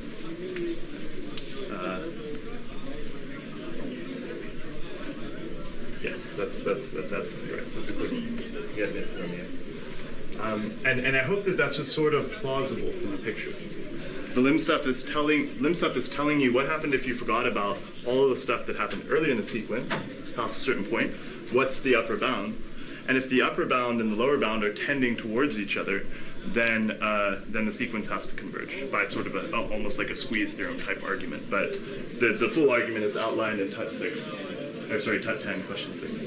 Speaker 1: Yes, that's absolutely right. So it's equivalent. You get an if from the end. And I hope that that's just sort of plausible from the picture. The lim sub is telling you what happened if you forgot about all of the stuff that happened earlier in the sequence, past a certain point. What's the upper bound? And if the upper bound and the lower bound are tending towards each other, then the sequence has to converge by sort of almost like a squeeze theorem type argument. But the full argument is outlined in TUT 10, question 6.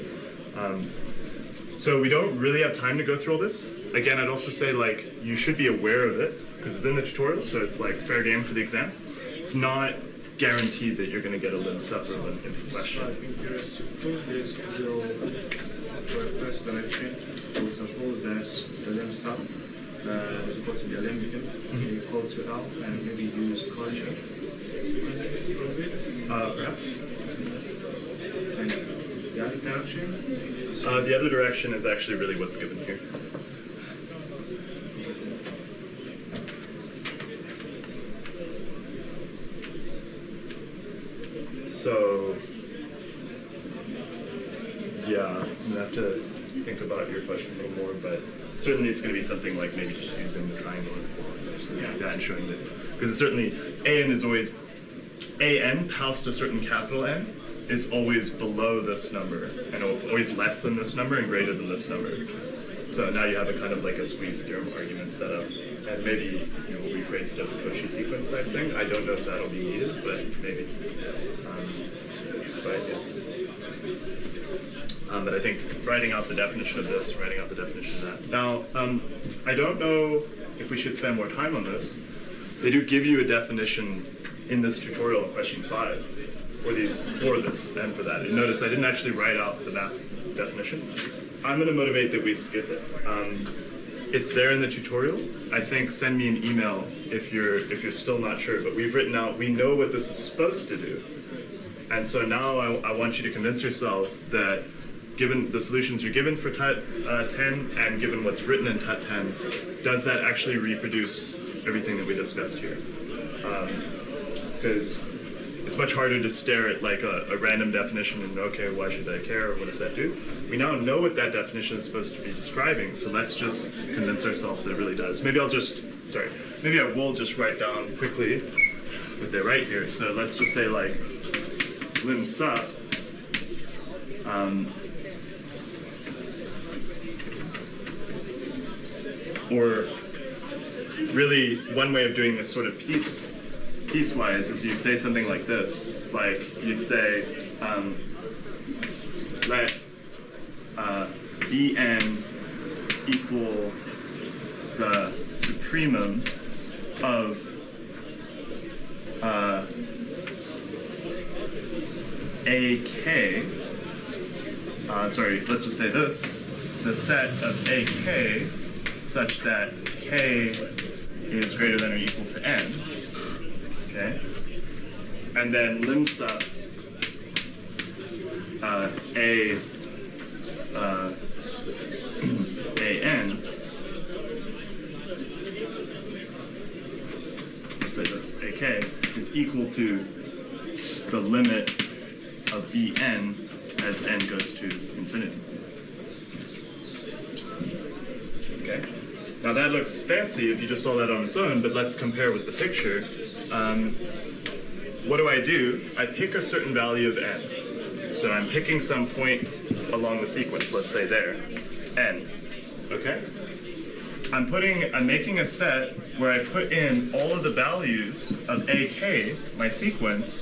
Speaker 1: So we don't really have time to go through all this. Again, I'd also say you should be aware of it because it's in the tutorial, so it's fair game for the exam. It's not guaranteed that you're going to get a lim sub or lim inf question.
Speaker 2: I'm curious to prove this. For the first direction, we'll suppose that the lim sub is equal to the lim inf equal to L, and maybe use Cauchy sequences to prove it.
Speaker 1: Perhaps.
Speaker 2: And the other direction?
Speaker 1: The other direction is actually really what's given here. Yeah, I'm gonna have to think about your question a little more, but certainly it's gonna be something like maybe just using the triangle or something like that and showing that, because certainly AN is always, AN past a certain capital N is always below this number and always less than this number and greater than this number. So now you have a kind of like a squeeze theorem argument set up, and maybe we'll rephrase it as a Cauchy sequence type thing. I don't know if that'll be needed, but maybe. But I think writing out the definition of this, writing out the definition of that. Now, I don't know if we should spend more time on this. They do give you a definition in this tutorial in question 5 for this and for that. And notice I didn't actually write out the maths definition. I'm going to motivate that we skip it. It's there in the tutorial. I think send me an email if you're still not sure. But we've written out, we know what this is supposed to do. And so now I want you to convince yourself that given the solutions you're given for TUT 10 and given what's written in TUT 10, does that actually reproduce everything that we discussed here? Because it's much harder to stare at like a random definition and okay, why should I care? What does that do? We now know what that definition is supposed to be describing, so let's just convince ourselves that it really does. Maybe I will just write down quickly what they write here. So let's just say like lim sup or really one way of doing this sort of piecewise is you'd say something like this. Like you'd say let Bn equal the supremum of AK, let's just say this, the set of AK such that K is greater than or equal to N, okay? And then lim sup AN, let's say this, AK is equal to the limit of Bn as n goes to infinity. Okay? Now that looks fancy if you just saw that on its own, but let's compare with the picture. What do? I pick a certain value of n. So I'm picking some point along the sequence, let's say there, n. Okay? I'm making a set where I put in all of the values of AK, my sequence,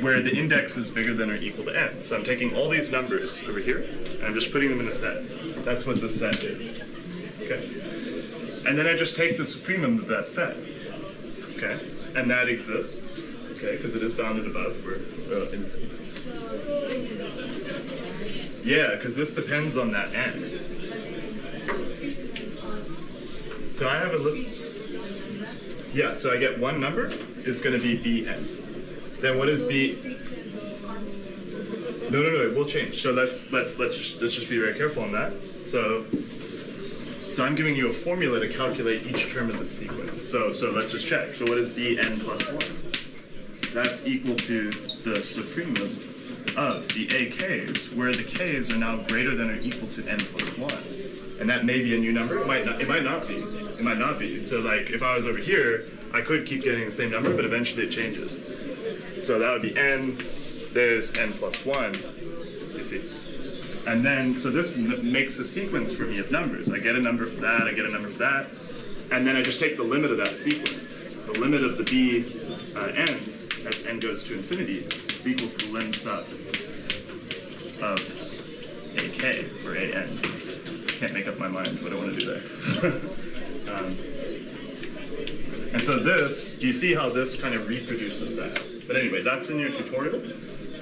Speaker 1: where the index is bigger than or equal to n. So I'm taking all these numbers over here, and I'm just putting them in a set. That's what this set is. Okay? And then I just take the supremum of that set. Okay? And that exists. Okay? Because it is bounded above. Yeah, because this depends on that n. So I have a list. Yeah, so I get one number is going to be Bn. Then what is B? No, it will change. So let's just be very careful on that. So I'm giving you a formula to calculate each term in the sequence. So let's just check. So what is Bn plus 1? That's equal to the supremum of the AKs, where the Ks are now greater than or equal to n plus 1. And that may be a new number. It might not be. It might not be. So like if I was over here, I could keep getting the same number, but eventually it changes. So that would be n, there's n plus 1, you see. And then, so this makes a sequence for me of numbers. I get a number for that, I get a number for that, and then I just take the limit of that sequence. The limit of the B n's as n goes to infinity is equal to the lim sup of AK, or AN. Can't make up my mind what I want to do there. And so this, do you see how this kind of reproduces that? But anyway, that's in your tutorial.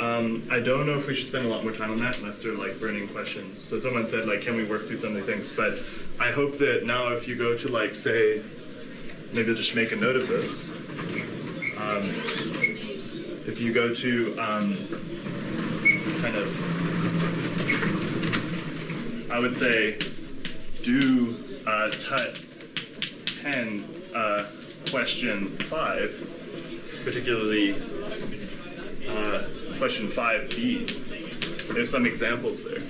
Speaker 1: I don't know if we should spend a lot more time on that unless they're like burning questions. So someone said like, can we work through some of the things? But I hope that now if you go to like say, maybe I'll just make a note of this. If you go to kind of, I would say, do TUT 10 question 5, particularly question 5b, there's some examples there.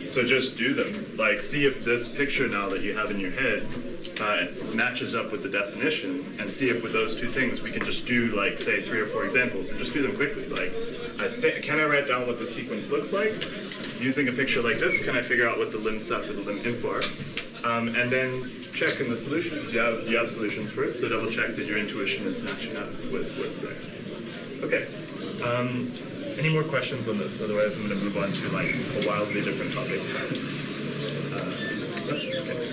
Speaker 1: So just do them. Like, see if this picture now that you have in your head matches up with the definition, and see if with those two things we can just do, like, say 3 or 4 examples and just do them quickly. Like, can I write down what the sequence looks like? Using a picture like this, can I figure out what the lim sup or the lim inf are? And then check in the solutions. You have solutions for it, so double check that your intuition is matching up with what's there. Okay. Any more questions on this? Otherwise, I'm going to move on to like a wildly different topic. Okay.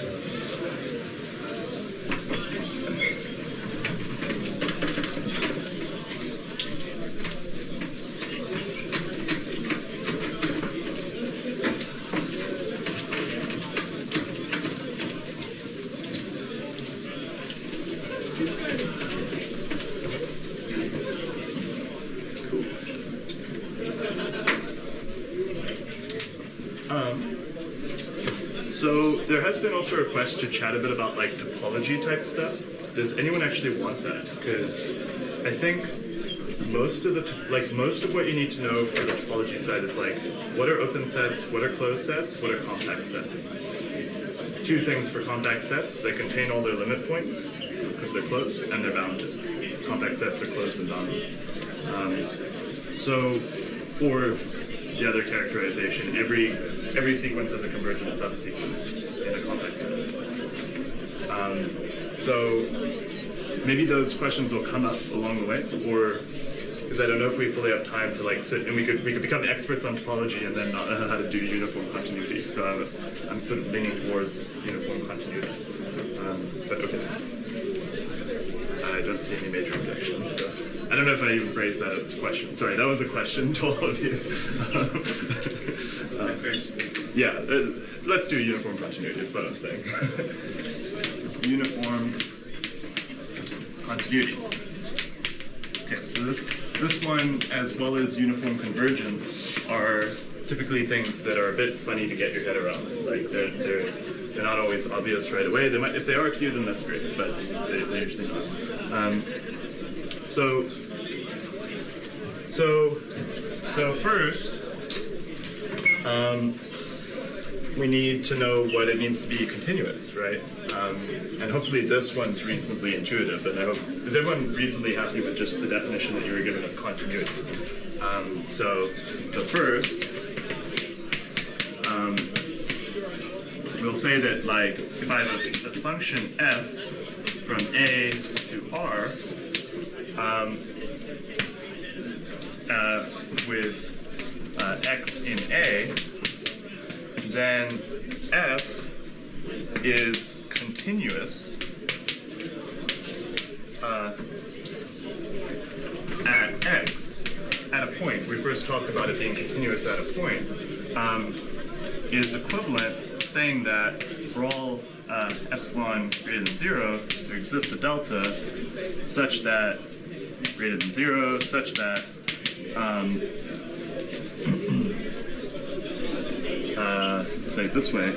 Speaker 1: So there has been also a request to chat a bit about like topology type stuff. Does anyone actually want that? Because I think most of what you need to know for the topology side is like, what are open sets, what are closed sets, what are compact sets. 2 things for compact sets: they contain all their limit points because they're closed, and they're bounded. Compact sets are closed and bounded. Or the other characterization, every sequence has a convergent subsequence in a compact set. So maybe those questions will come up along the way, or because I don't know if we fully have time to like sit and we could become experts on topology and then not know how to do uniform continuity. So I'm sort of leaning towards uniform continuity. But okay. I don't see any major objections. So I don't know if I even phrased that as a question. Sorry, that was a question to all of you. Yeah, let's do uniform continuity, is what I'm saying. Uniform continuity. Okay, so this one, as well as uniform convergence, are typically things that are a bit funny to get your head around. Like they're not always obvious right away. They might, if they are to you, then that's great, but they're usually not. So first, we need to know what it means to be continuous, right? And hopefully this one's reasonably intuitive, and I hope, is everyone reasonably happy with just the definition that you were given of continuity? So first, we'll say that like, if I have a function f from a to r, with x in a, then f is continuous at x, at a point. We first talked about it being continuous at a point, is equivalent to saying that for all epsilon greater than 0, there exists a delta such that greater than 0, such that let's say it this way.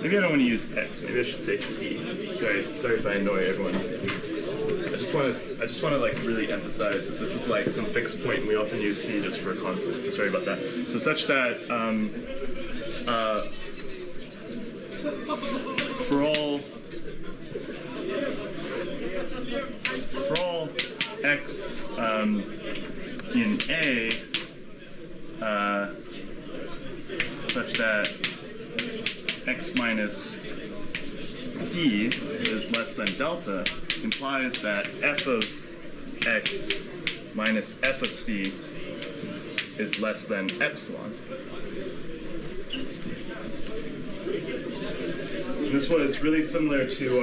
Speaker 1: Maybe I don't want to use x. Maybe I should say c. Sorry if I annoy everyone. I just want to like really emphasize that this is like some fixed point, and we often use c just for a constant. So sorry about that. So such that for all x in A, such that x minus c is less than delta, implies that f of x minus f of c is less than epsilon. This was really similar to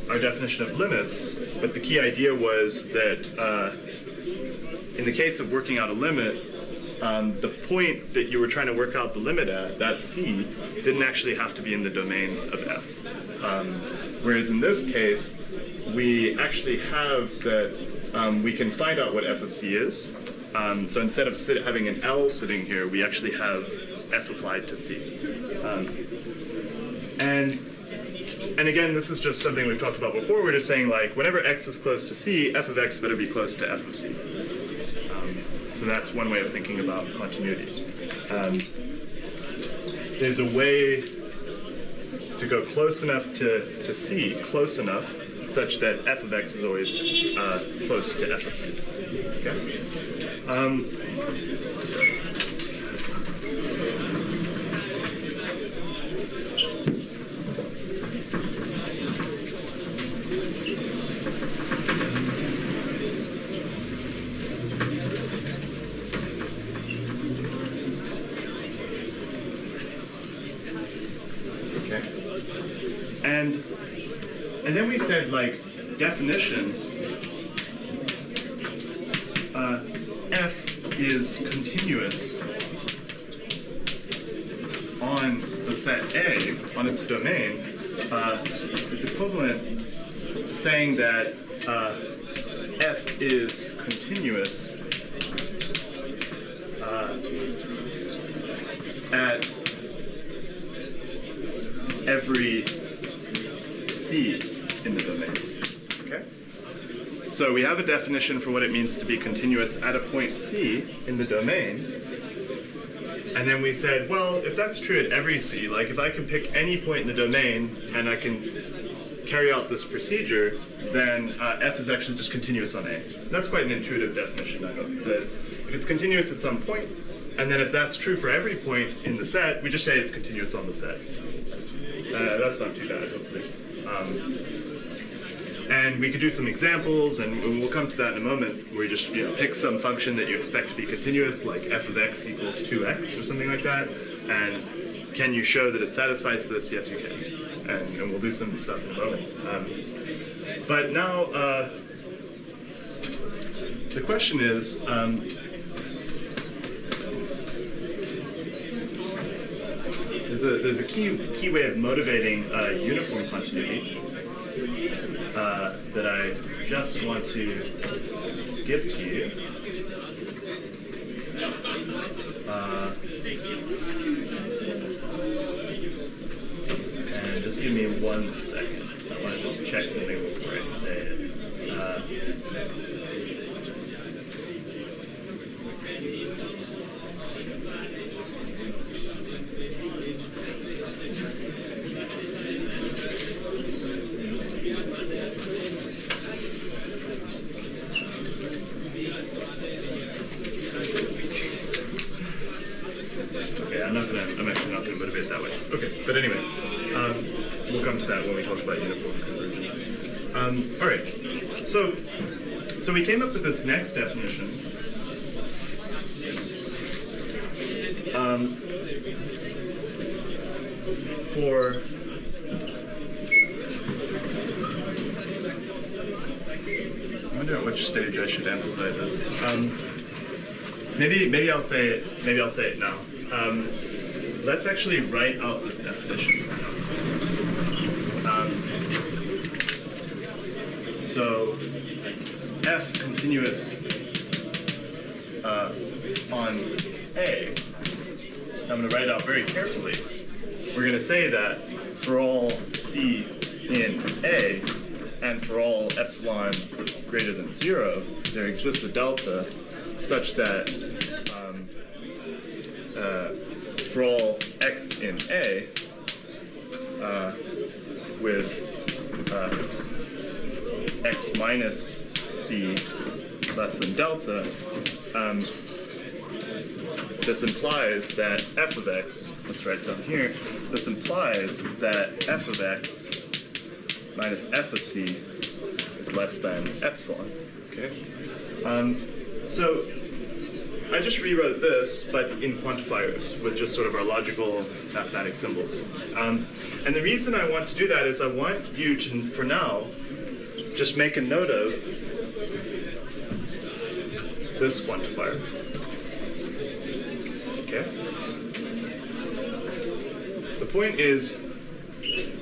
Speaker 1: our definition of limits, but the key idea was that in the case of working out a limit, the point that you were trying to work out the limit at, that c, didn't actually have to be in the domain of f. Whereas in this case, we actually have that we can find out what f of c is. So instead of having an L sitting here, we actually have f applied to c. and again, this is just something we've talked about before. We're just saying, like, whenever x is close to c, f of x better be close to f of c. So that's one way of thinking about continuity. There's a way to go close enough to c, close enough, such that f of x is always close to f of c. Okay? And then we said, like, definition, f is continuous on the set A, on its domain, is equivalent to saying that f is continuous at every c in the domain. Okay? So we have a definition for what it means to be continuous at a point c in the domain. And then we said, well, if that's true at every c, like if I can pick any point in the domain and I can carry out this procedure, then f is actually just continuous on A. That's quite an intuitive definition, I hope, that if it's continuous at some point, and then if that's true for every point in the set, we just say it's continuous on the set. That's not too bad, hopefully. And we could do some examples, and we'll come to that in a moment, where you just pick some function that you expect to be continuous, like f of x equals 2x or something like that, and can you show that it satisfies this? Yes, you can. And we'll do some stuff in a moment. But now, the question is, there's a key way of motivating uniform continuity that I just want to give to you. And just give me 1 second. I want to just check something before I say it. I'm actually not going to motivate it that way. Okay, but anyway, we'll come to that when we talk about uniform convergence. All right, so we came up with this next definition. For I wonder at which stage I should emphasize this. Maybe I'll say it. Maybe I'll say it now. Let's actually write out this definition. So f continuous on A, I'm going to write it out very carefully. We're going to say that for all c in A and for all epsilon greater than 0, there exists a delta such that for all x in A with x minus c less than delta, this implies that f of x, let's write it down here, this implies that f of x minus f of c is less than epsilon. Okay? So I just rewrote this, but in quantifiers, with just sort of our logical mathematic symbols. And the reason I want to do that is I want you to, for now, just make a note of this quantifier. Okay? The point is,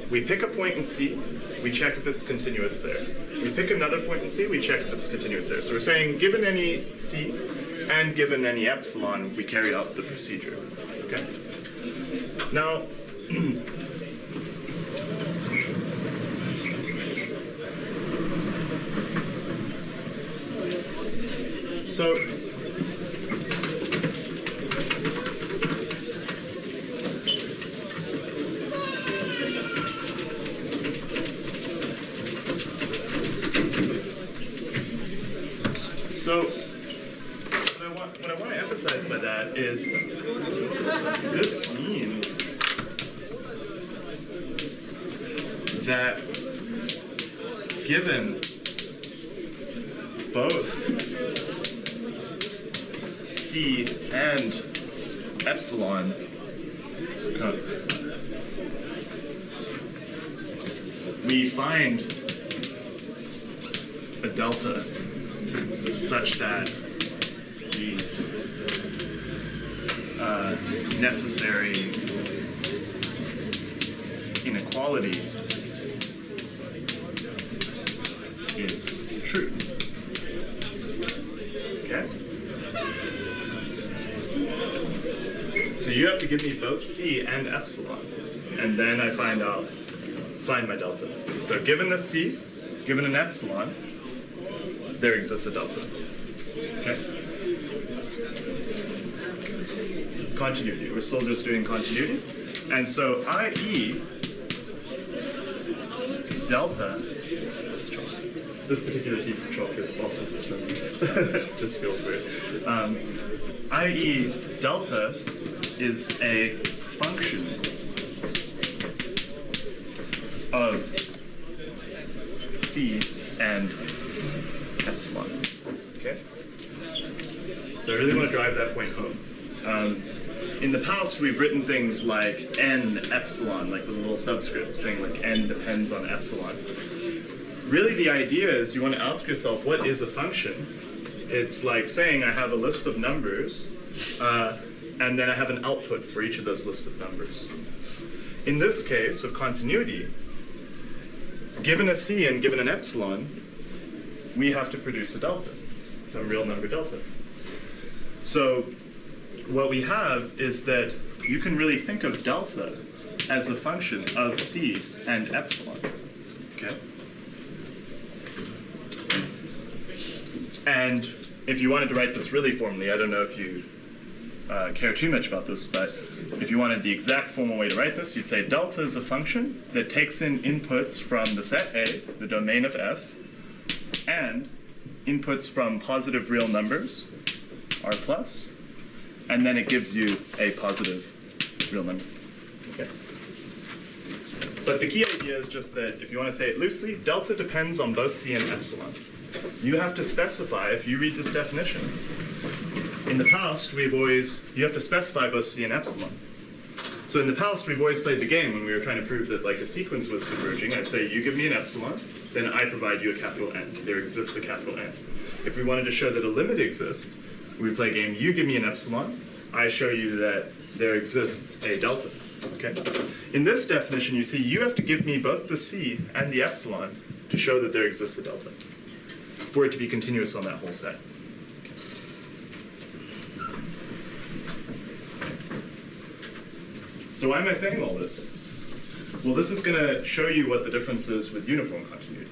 Speaker 1: we pick a point in C, we check if it's continuous there. We pick another point in C, we check if it's continuous there. So we're saying, given any C, and given any epsilon, we carry out the procedure. Okay? Now, So what I want to emphasize by that is this means that given both C and epsilon, we find a delta such that the necessary inequality is true. Okay? So you have to give me both C and epsilon, and then I find my delta. So given a C, given an epsilon, there exists a delta. Okay? Continuity. We're still just doing continuity. And so i.e. delta, this particular piece of chalk is awful for some reason. It just feels weird. i.e. delta is a function of C and epsilon. Okay? So I really want to drive that point home. In the past, we've written things like n epsilon, like with a little subscript, saying like n depends on epsilon. Really, the idea is you want to ask yourself, what is a function? It's like saying I have a list of numbers, and then I have an output for each of those lists of numbers. In this case of continuity, given a C and given an epsilon, we have to produce a delta, some real number delta. So what we have is that you can really think of delta as a function of C and epsilon. Okay? And if you wanted to write this really formally, I don't know if you care too much about this, but if you wanted the exact formal way to write this, you'd say delta is a function that takes in inputs from the set A, the domain of F, and inputs from positive real numbers, R plus, and then it gives you a positive real number. Okay. But the key idea is just that, if you want to say it loosely, delta depends on both C and epsilon. You have to specify, if you read this definition, in the past you have to specify both C and epsilon. So in the past we've always played the game when we were trying to prove that like a sequence was converging. I'd say you give me an epsilon, then I provide you a capital N. There exists a capital N. If we wanted to show that a limit exists, we play a game, you give me an epsilon, I show you that there exists a delta. Okay? In this definition, you see you have to give me both the C and the epsilon to show that there exists a delta, for it to be continuous on that whole set. Okay. So why am I saying all this? Well, this is going to show you what the difference is with uniform continuity.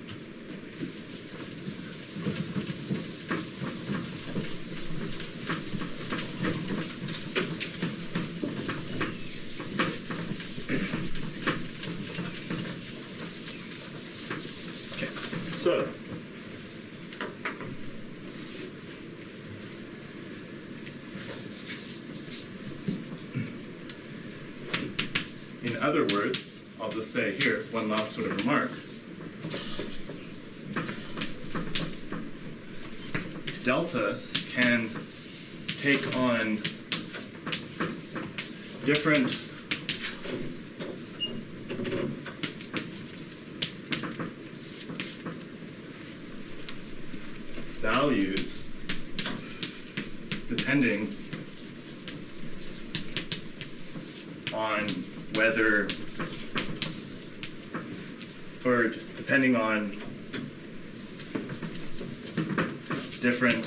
Speaker 1: So, in other words, I'll just say here, one last sort of remark. Delta can take on different values depending on whether, or depending on different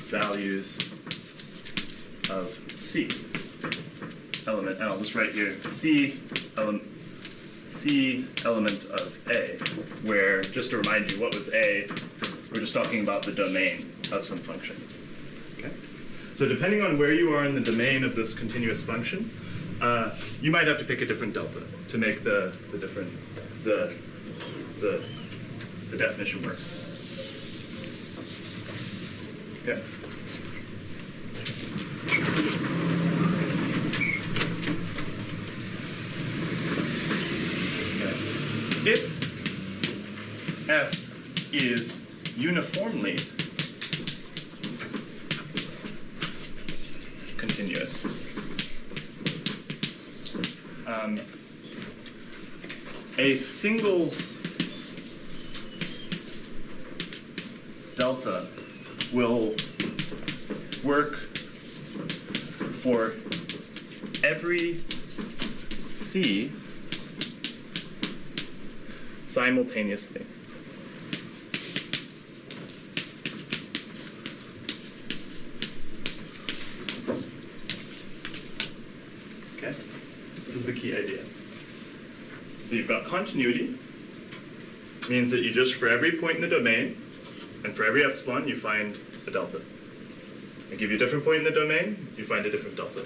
Speaker 1: values of C element, and I'll just write here C element of A, where, just to remind you, what was A? We're just talking about the domain of some function. Okay? So depending on where you are in the domain of this continuous function, you might have to pick a different delta to make the definition work. Yeah. If f is uniformly continuous, a single delta will work for every C simultaneously. Okay, this is the key idea. So you've got continuity, means that you just, for every point in the domain, and for every epsilon, you find a delta. I give you a different point in the domain, you find a different delta.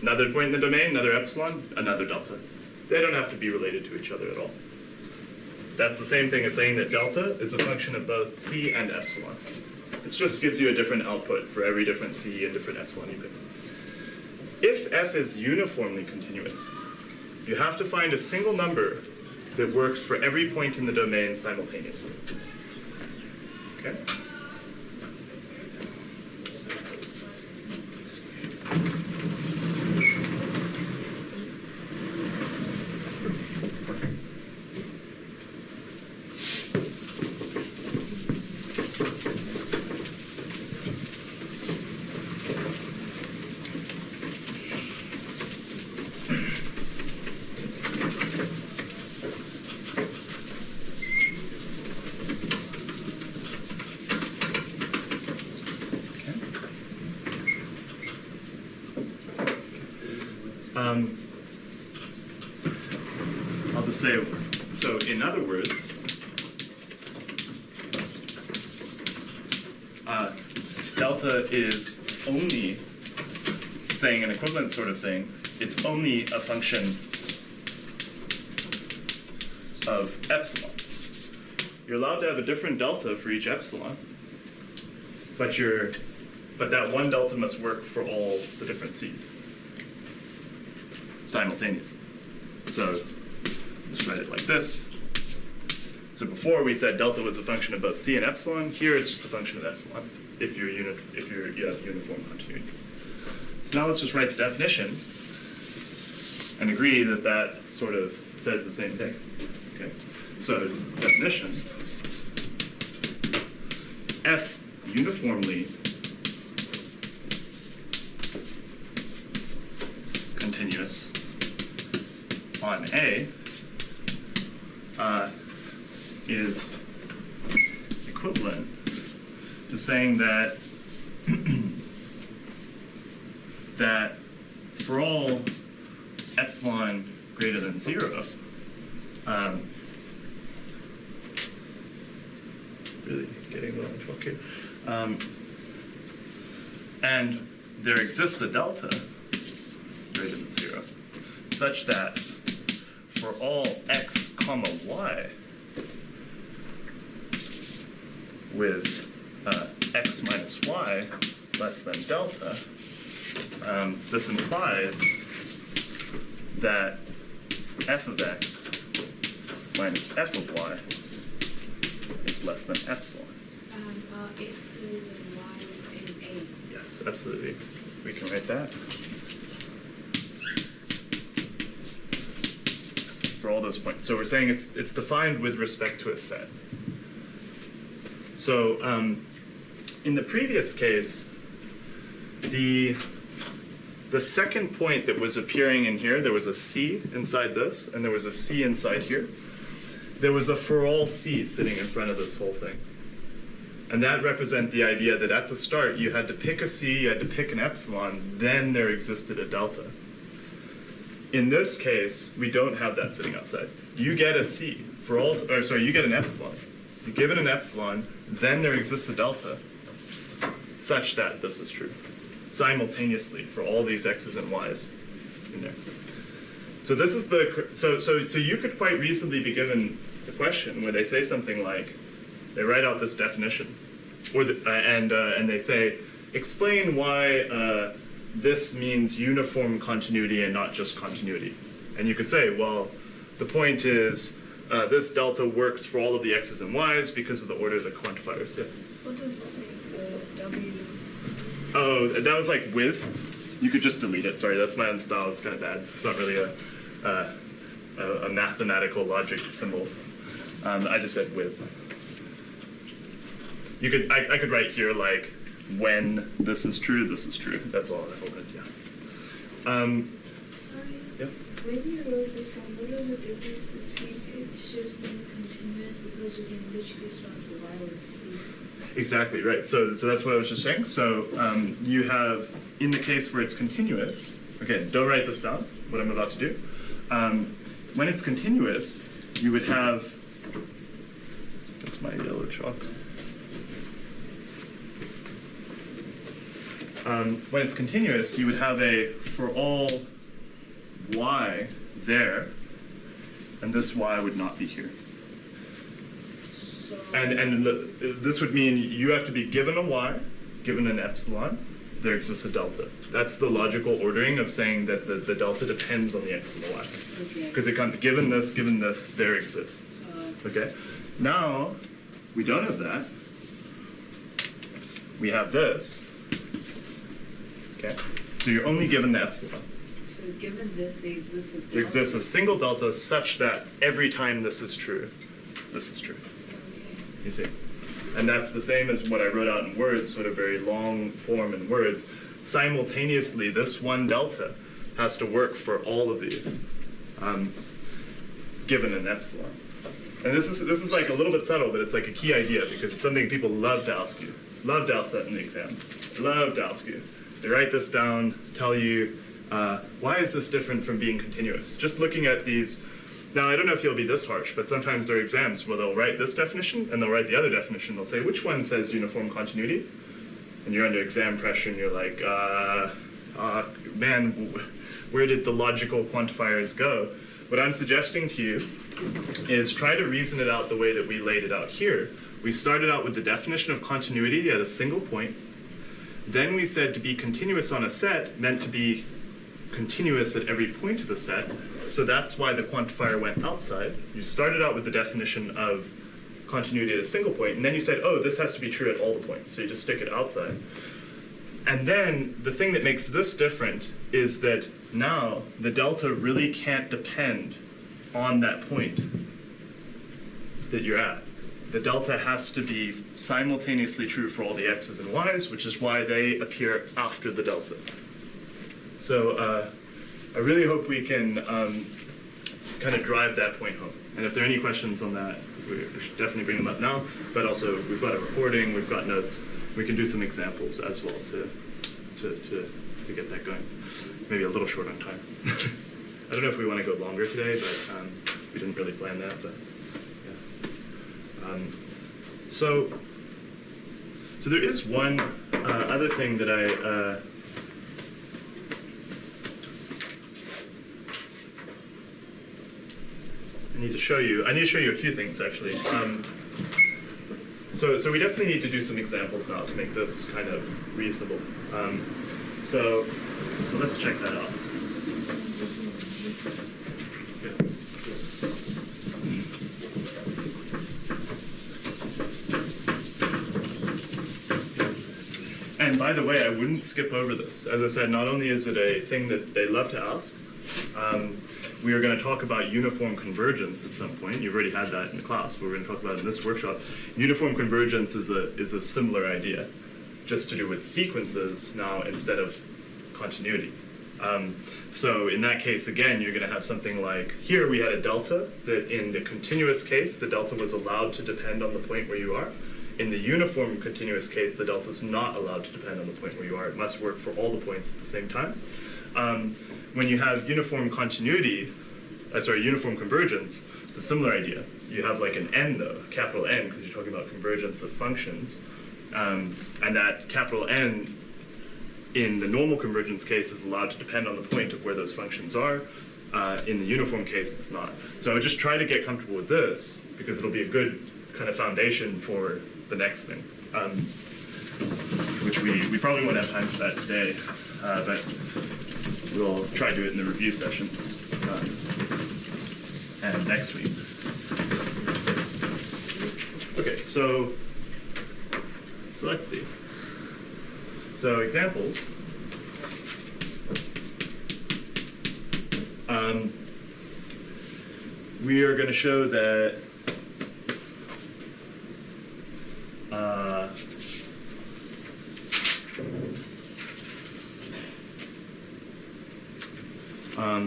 Speaker 1: Another point in the domain, another epsilon, another delta. They don't have to be related to each other at all. That's the same thing as saying that delta is a function of both C and epsilon. It just gives you a different output for every different C and different epsilon you pick. If f is uniformly continuous, you have to find a single number that works for every point in the domain simultaneously. Okay? I'll just say, so in other words, delta is only, saying an equivalent sort of thing, it's only a function of epsilon. You're allowed to have a different delta for each epsilon, but that one delta must work for all the different C's simultaneously. So let's write it like this. So before we said delta was a function of both C and epsilon. Here it's just a function of epsilon if you have uniform continuity. So now let's just write the definition and agree that that sort of says the same thing. Okay. So definition: f uniformly continuous on A is equivalent to saying that that for all epsilon greater than 0, really getting a little in trouble here, and there exists a delta greater than 0, such that for all x comma y with x minus y less than delta, this implies that f of x minus f of y is less than epsilon.
Speaker 3: X's and Y's in A.
Speaker 1: Yes, absolutely. We can write that. For all those points. So we're saying it's defined with respect to a set. So in the previous case, the second point that was appearing in here, there was a C inside this, and there was a C inside here. There was a for all C sitting in front of this whole thing. And that represents the idea that at the start you had to pick a C, you had to pick an epsilon, then there existed a delta. In this case, we don't have that sitting outside. You get a C for all, or sorry, you get an epsilon you're given an epsilon, then there exists a delta such that this is true, simultaneously for all these x's and y's in there. So this is the, so you could quite reasonably be given the question where they say something like, they write out this definition, or and they say, explain why this means uniform continuity and not just continuity. And you could say, well, the point is this delta works for all of the x's and y's because of the order of the quantifiers. Yeah.
Speaker 3: What does this mean? The W?
Speaker 1: Oh, that was like with. You could just delete it. Sorry, that's my own style. It's kind of bad. It's not really a mathematical logic symbol. I just said with. You could. I could write here like when this is true, this is true. That's all I wanted. Yeah.
Speaker 3: Sorry.
Speaker 1: Yeah.
Speaker 3: When you wrote this down, what is the difference between it's just being continuous because you can literally swap the Y with C?
Speaker 1: Exactly, right. So that's what I was just saying. So you have, in the case where it's continuous, okay, don't write this down, what I'm about to do. When it's continuous, you would have, that's my yellow chalk. When it's continuous, you would have a, for all y there, and this y would not be here.
Speaker 3: So
Speaker 1: And this would mean you have to be given a y, given an epsilon, there exists a delta. That's the logical ordering of saying that the delta depends on the x and the y.
Speaker 3: okay.
Speaker 1: Because it comes, given this, there exists. Okay? Now, we don't have that. We have this. Okay? So you're only given the epsilon.
Speaker 3: So given this, there exists a delta.
Speaker 1: There exists a single delta such that every time this is true, this is true.
Speaker 3: Okay.
Speaker 1: You see? And that's the same as what I wrote out in words, sort of very long form in words. Simultaneously, this one delta has to work for all of these, given an epsilon. And this is like a little bit subtle, but it's like a key idea because it's something people love to ask you. Love to ask that in the exam. Love to ask you. They write this down, tell you, why is this different from being continuous? Just looking at these. Now, I don't know if you'll be this harsh, but sometimes there are exams where they'll write this definition and they'll write the other definition. They'll say, which one says uniform continuity? And you're under exam pressure and you're like, man, where did the logical quantifiers go? What I'm suggesting to you is try to reason it out the way that we laid it out here. We started out with the definition of continuity at a single point. Then we said to be continuous on a set meant to be continuous at every point of the set. So that's why the quantifier went outside. You started out with the definition of continuity at a single point, and then you said, oh, this has to be true at all the points. So you just stick it outside. And then the thing that makes this different is that now the delta really can't depend on that point that you're at. The delta has to be simultaneously true for all the x's and y's, which is why they appear after the delta. So I really hope we can kind of drive that point home. And if there are any questions on that, we should definitely bring them up now. But also, we've got a recording, we've got notes. We can do some examples as well to get that going. Maybe a little short on time. I don't know if we want to go longer today, but we didn't really plan that. But yeah. So there is one other thing that I need to show you. I need to show you a few things actually. So we definitely need to do some examples now to make this kind of reasonable. So let's check that out. And by the way, I wouldn't skip over this. As I said, not only is it a thing that they love to ask, we are going to talk about uniform convergence at some point. You've already had that in the class, but we're going to talk about it in this workshop. Uniform convergence is a similar idea, just to do with sequences now instead of continuity. So in that case, again, you're going to have something like, here we had a delta, that in the continuous case, the delta was allowed to depend on the point where you are. In the uniform continuous case, the delta is not allowed to depend on the point where you are. It must work for all the points at the same time. When you have uniform continuity, uniform convergence, it's a similar idea. You have like an N though, capital N, because you're talking about convergence of functions. And that capital N in the normal convergence case is allowed to depend on the point of where those functions are. In the uniform case, it's not. So I would just try to get comfortable with this, because it'll be a good kind of foundation for the next thing, which we probably won't have time for that today, but we'll try to do it in the review sessions and next week. Okay, so let's see. So examples. We are going to show that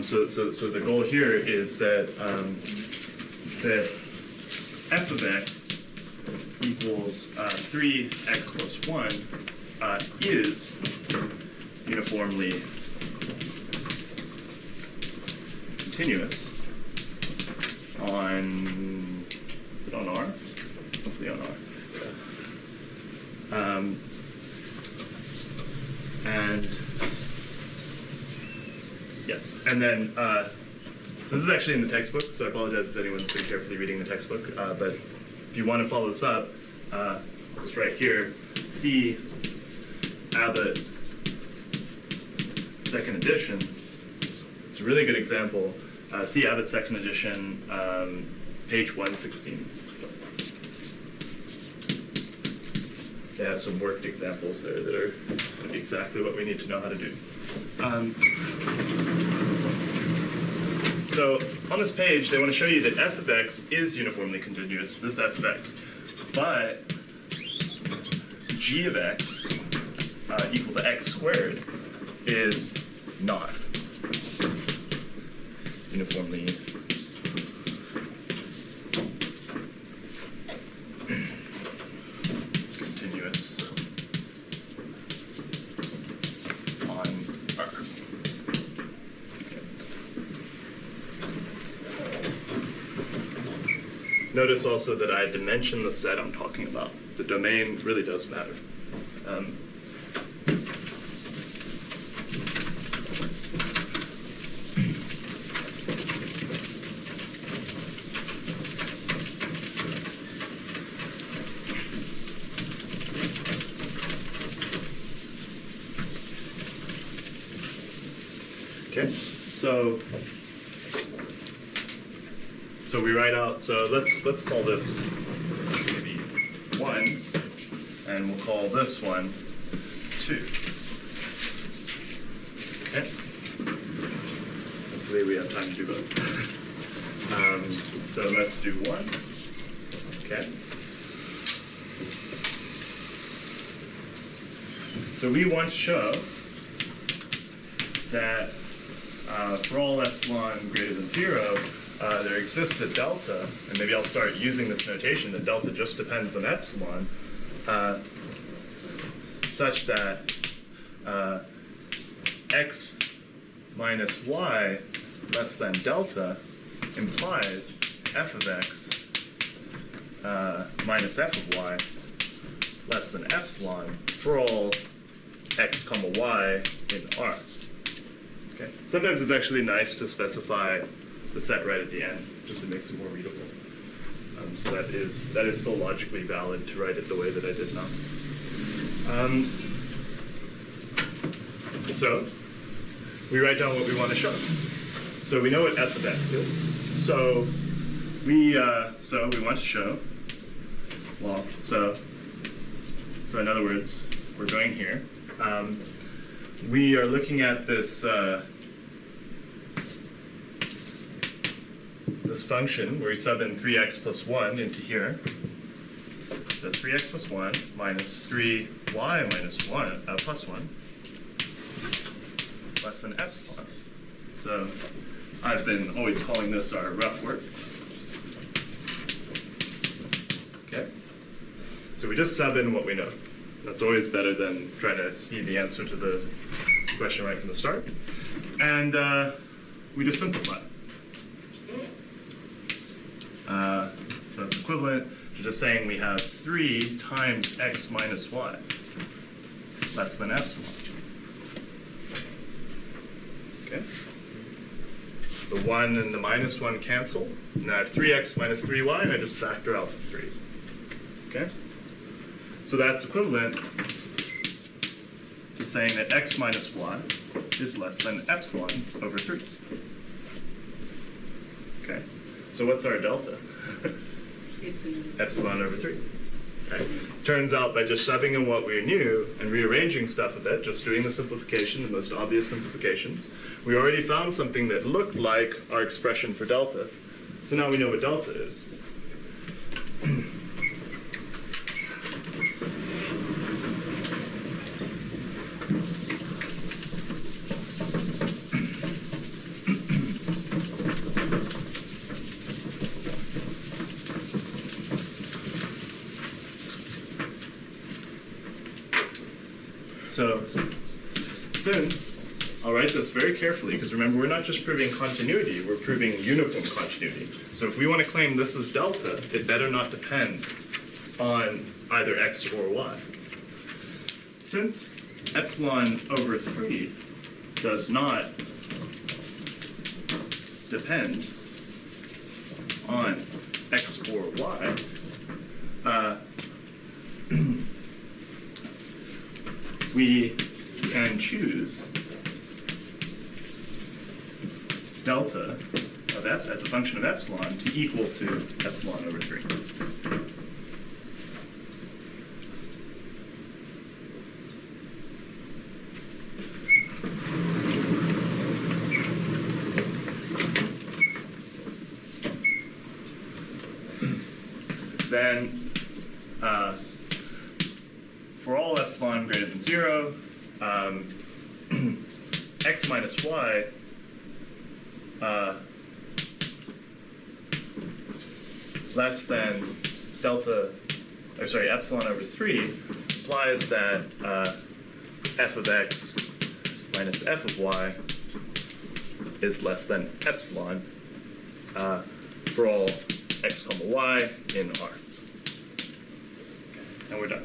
Speaker 1: so the goal here is that that f of x equals 3x plus 1 is uniformly continuous on, is it on R? Hopefully on R. And yes, and then, so this is actually in the textbook, so I apologize if anyone's been carefully reading the textbook, but if you want to follow this up, just right here, C. Abbott, second edition. It's a really good example. See Abbott second edition, page 116. They have some worked examples there that are going to be exactly what we need to know how to do. So on this page, they want to show you that f of x is uniformly continuous, this f of x, but g of x equal to x squared is not uniformly continuous on R. Okay. Notice also that I dimension the set I'm talking about. The domain really does matter. Okay, so we write out. So let's call this maybe 1, and we'll call this one 2. Okay. Hopefully we have time to do both. So let's do 1. Okay. So we want to show that for all epsilon greater than 0, there exists a delta, and maybe I'll start using this notation that delta just depends on epsilon, such that x minus y less than delta implies f of x minus f of y less than epsilon for all x comma y in R. Okay. Sometimes it's actually nice to specify the set right at the end, just to make it more readable. So that is still logically valid to write it the way that I did now. So we write down what we want to show. So we know what f of x is. So we want to show. Well, so in other words, we're going here. We are looking at this this function where we sub in 3x plus 1 into here. So 3x plus 1 minus 3y minus 1 plus 1 less than epsilon. So I've been always calling this our rough work. Okay. So we just sub in what we know. That's always better than trying to see the answer to the question right from the start. And we just simplify. equivalent to just saying we have 3 times x minus y less than epsilon. Okay? The 1 and the minus 1 cancel. Now I have 3x minus 3y, and I just factor out the 3. Okay? So that's equivalent to saying that x minus y is less than epsilon over 3. Okay? So what's our delta? Epsilon over 3. Okay. Turns out by just subbing in what we knew and rearranging stuff a bit, just doing the simplification, the most obvious simplifications, we already found something that looked like our expression for delta. So now we know what delta is. So, since, I'll write this very carefully, because remember, we're not just proving continuity, we're proving uniform continuity. So if we want to claim this is delta, it better not depend on either x or y. Since epsilon over 3 does not depend on x or y, we can choose delta of f as a function of epsilon to equal to epsilon over 3. Then for all epsilon greater than 0, x minus y less than delta, or sorry, epsilon over 3 implies that f of x minus f of y is less than epsilon for all x comma y in R. And we're done.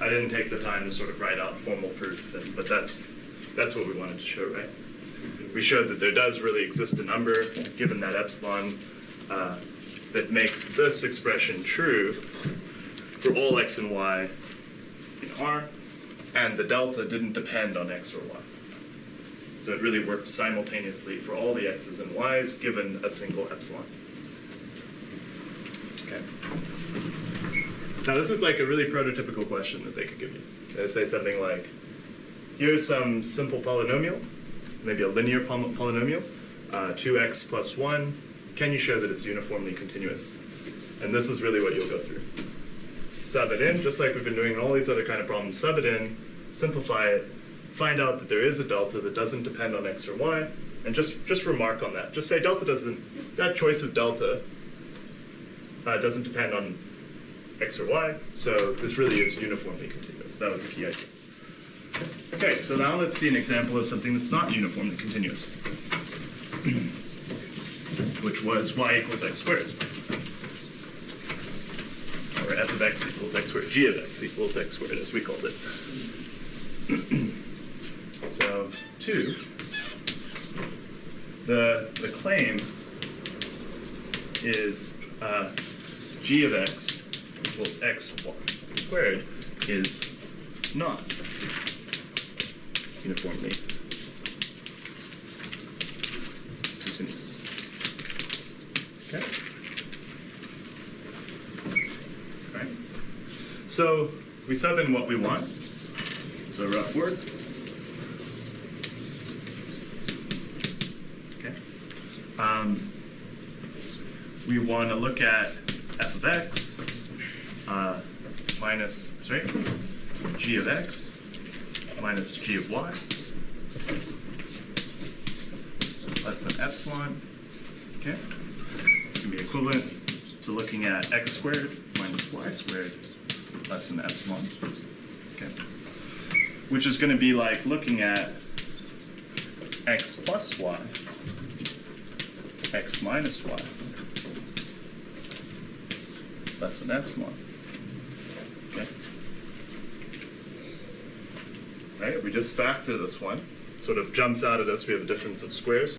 Speaker 1: I didn't take the time to sort of write out formal proof, but that's what we wanted to show, right? We showed that there does really exist a number, given that epsilon, that makes this expression true for all x and y in R, and the delta didn't depend on x or y. So it really worked simultaneously for all the x's and y's given a single epsilon. Okay. Now this is like a really prototypical question that they could give you. They say something like, here's some simple polynomial, maybe a linear polynomial, 2x plus 1. Can you show that it's uniformly continuous? And this is really what you'll go through. Sub it in, just like we've been doing in all these other kind of problems. Sub it in, simplify it, find out that there is a delta that doesn't depend on x or y, and just remark on that. Just say delta doesn't, that choice of delta doesn't depend on x or y, so this really is uniformly continuous. That was the key idea. Okay, so now let's see an example of something that's not uniformly continuous, which was y equals x squared, or f of x equals x squared, g of x equals x squared, as we called it. So, 2, the claim is g of x equals x squared is not uniformly continuous. Okay? All right. So we sub in what we want. So rough work. Okay. We want to look at f of x minus, sorry, g of x minus g of y less than epsilon. Okay, it's going to be equivalent to looking at x squared minus y squared less than epsilon. Okay, which is going to be like looking at x plus y, x minus y less than epsilon. Okay. Right, we just factor this one. Sort of jumps out at us, we have a difference of squares.